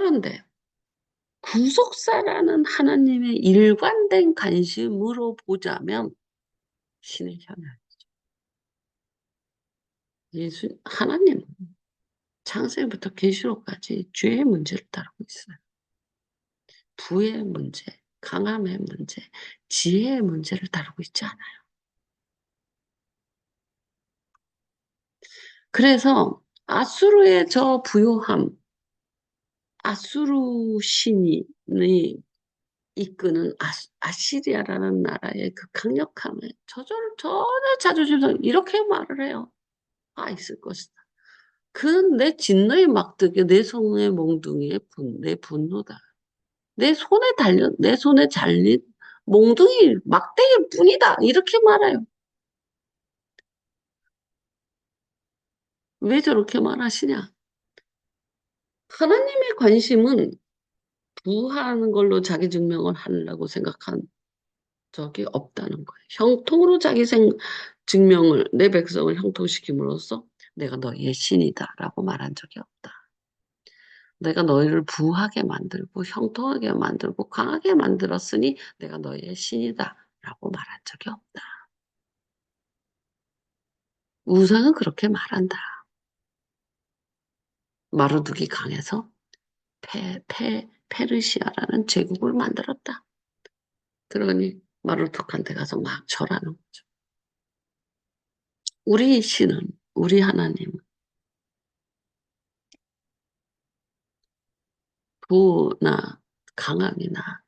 그런데 구속사라는 하나님의 일관된 관심으로 보자면 신의 현실. 하나님 창세기부터 계시록까지 죄의 문제를 다루고 있어요. 부의 문제, 강함의 문제, 지혜의 문제를 다루고 있지 않아요. 그래서 아수르의 저 부요함, 아수르 신이 이끄는 아시리아라는 나라의 그 강력함에 전혀 자존심상 이렇게 말을 해요. 있을 것이다. 그건 내 진노의 막대기, 내 손의 몽둥이의 내 분노다. 내 손에 잘린 몽둥이 막대기일 뿐이다. 이렇게 말해요. 왜 저렇게 말하시냐? 하나님의 관심은 부하는 걸로 자기 증명을 하려고 생각한 적이 없다는 거예요. 형통으로 증명을, 내 백성을 형통시킴으로써 내가 너희의 신이다라고 말한 적이 없다. 내가 너희를 부하게 만들고 형통하게 만들고 강하게 만들었으니 내가 너희의 신이다라고 말한 적이 없다. 우상은 그렇게 말한다. 마루둑이 강해서 페르시아라는 제국을 만들었다. 그러니 마루둑한테 가서 막 절하는 거죠. 우리 신은, 우리 하나님은 부나 강함이나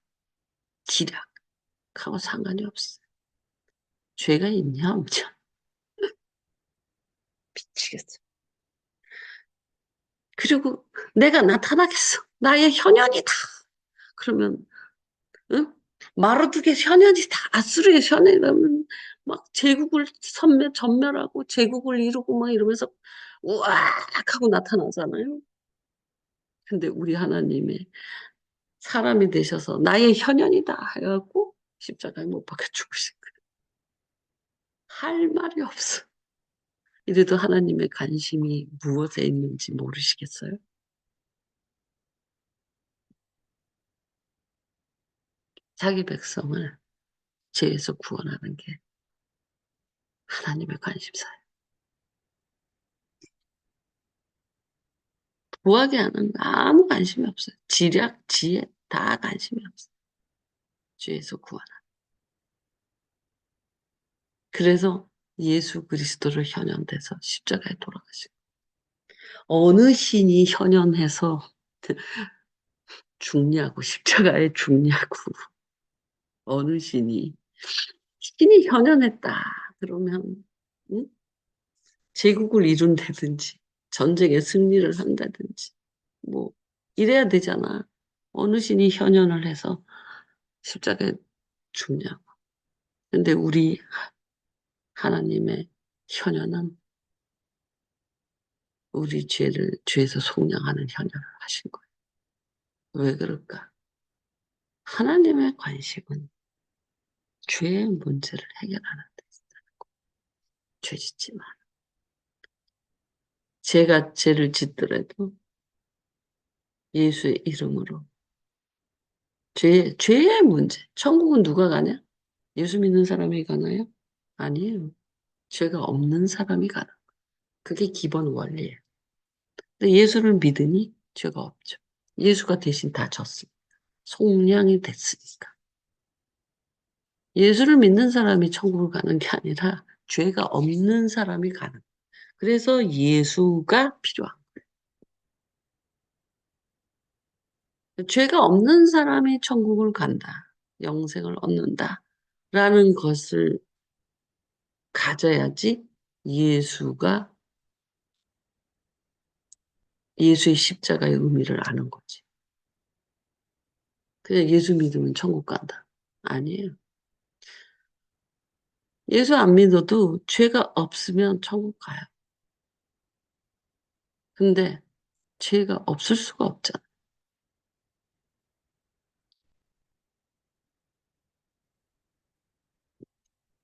기량하고 상관이 없어요. 죄가 있냐 없냐 미치겠어. 그리고 내가 나타나겠어. 나의 현현이다. 그러면 응? 마르둑의 현현이다. 아수르의 현현이라면 막 제국을 전멸하고 제국을 이루고 막 이러면서 우악 하고 나타나잖아요. 근데 우리 하나님의 사람이 되셔서 나의 현현이다 해갖고 십자가에 못 박혀 죽으신 거예요. 할 말이 없어. 이래도 하나님의 관심이 무엇에 있는지 모르시겠어요? 자기 백성을 죄에서 구원하는 게 하나님의 관심사예요. 구하게 하는 거 아무 관심이 없어요. 지략, 지혜 다 관심이 없어요. 죄에서 구원하는. 그래서 예수 그리스도를 현현돼서 십자가에 돌아가시고 어느 신이 현현해서 죽냐고 십자가에 죽냐고 어느 신이 현현했다 그러면 응? 제국을 이룬다든지 전쟁에 승리를 한다든지 뭐 이래야 되잖아. 어느 신이 현현을 해서 십자가에 죽냐고. 근데 우리 하나님의 현현은 우리 죄에서 속량하는 현현을 하신 거예요. 왜 그럴까? 하나님의 관심은 죄의 문제를 해결하는 데 있다. 죄 짓지 마. 제가 죄를 짓더라도 예수의 이름으로 죄의 문제. 천국은 누가 가냐? 예수 믿는 사람이 가나요? 아니에요. 죄가 없는 사람이 가는. 그게 기본 원리예요. 근데 예수를 믿으니 죄가 없죠. 예수가 대신 다 졌습니다. 속량이 됐으니까. 예수를 믿는 사람이 천국을 가는 게 아니라 죄가 없는 사람이 가는. 그래서 예수가 필요한. 죄가 없는 사람이 천국을 간다. 영생을 얻는다. 라는 것을 가져야지 예수가, 예수의 십자가의 의미를 아는 거지. 그냥 예수 믿으면 천국 간다. 아니에요. 예수 안 믿어도 죄가 없으면 천국 가요. 근데 죄가 없을 수가 없잖아.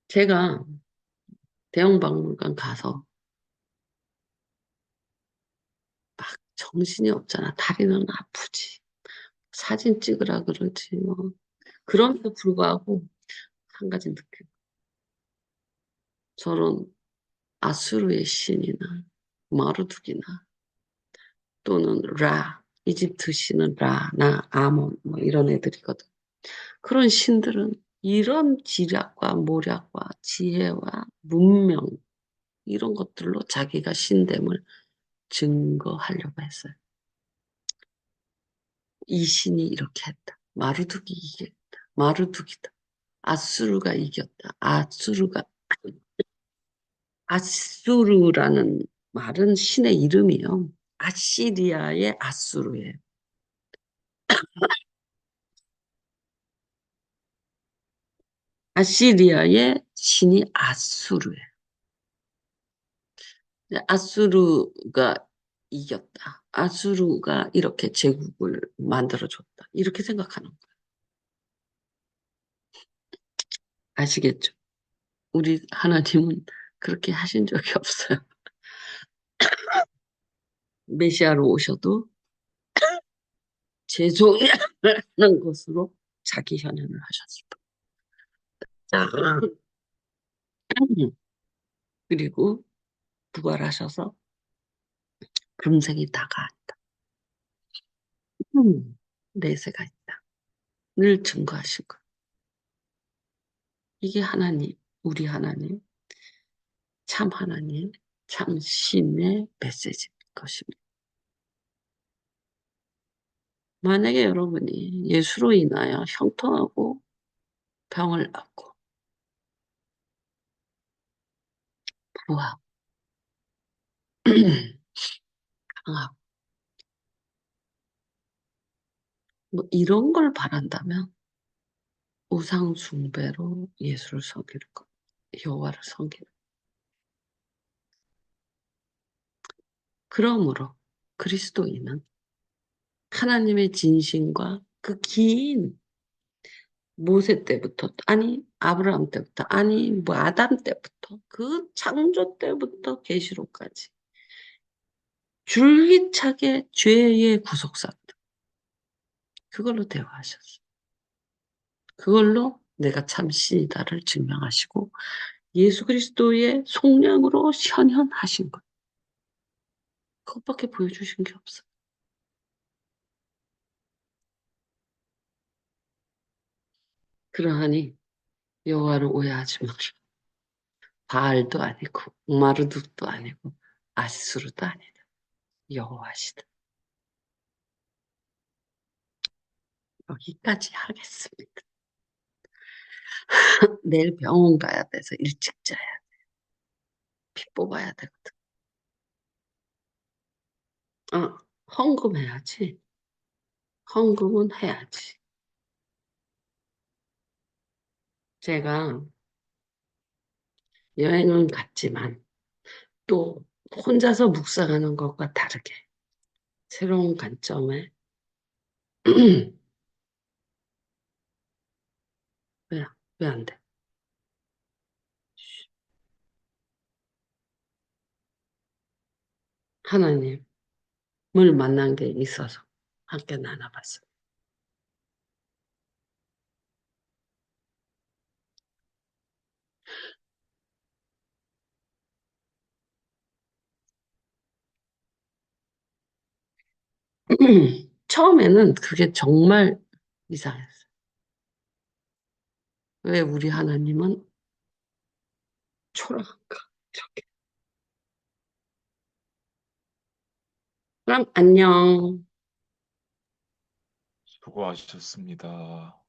제가 대형박물관 가서 막 정신이 없잖아. 다리는 아프지. 사진 찍으라 그러지, 뭐. 그럼에도 불구하고, 한 가지 느껴. 저런 아수르의 신이나, 마르둑이나, 또는 라, 이집트 신은 라나 아몬, 뭐 이런 애들이거든. 그런 신들은 이런 지략과 모략과 지혜와 문명, 이런 것들로 자기가 신됨을 증거하려고 했어요. 이 신이 이렇게 했다. 마르둑이 이겼다. 마르둑이다. 아수르가 이겼다. 아수르라는 말은 신의 이름이요. 아시리아의 아수르예요. 아시리아의 신이 아수르예요. 아수르가 이겼다. 아수르가 이렇게 제국을 만들어줬다. 이렇게 생각하는 거예요. 아시겠죠? 우리 하나님은 그렇게 하신 적이 없어요. 메시아로 오셔도 제종하는 것으로 자기 현현을 하셨을 자, 그리고 부활하셔서 금생이 다가왔다. 내세가 있다. 늘 증거하신 것. 이게 하나님, 우리 하나님, 참 하나님, 참 신의 메시지인 것입니다. 만약에 여러분이 예수로 인하여 형통하고 병을 낫고 부하고 강하고 뭐 이런 걸 바란다면 우상 숭배로 예수를 섬기는 것, 여호와를 섬기는. 그러므로 그리스도인은 하나님의 진심과 그 긴 모세 때부터, 아니 아브라함 때부터, 아니 뭐 아담 때부터, 그 창조 때부터 계시록까지 줄기차게 죄의 구속사 그걸로 대화하셨어요. 그걸로 내가 참 신이다를 증명하시고 예수 그리스도의 속량으로 현현하신 것. 그것밖에 보여주신 게 없어요. 그러하니 여호와를 오해하지 마라. 바알도 아니고 마르둑도 아니고 아수르도 아니다. 여호와시다. 여기까지 하겠습니다. 내일 병원 가야 돼서 일찍 자야 피 뽑아야 되거든. 어, 헌금해야지. 헌금은 해야지. 제가 여행은 갔지만 또 혼자서 묵상하는 것과 다르게 새로운 관점에 왜, 왜 안 돼? 하나님을 만난 게 있어서 함께 나눠봤어요. 처음에는 그게 정말 이상했어요. 왜 우리 하나님은 초라한가? 이렇게. 그럼 안녕. 수고하셨습니다.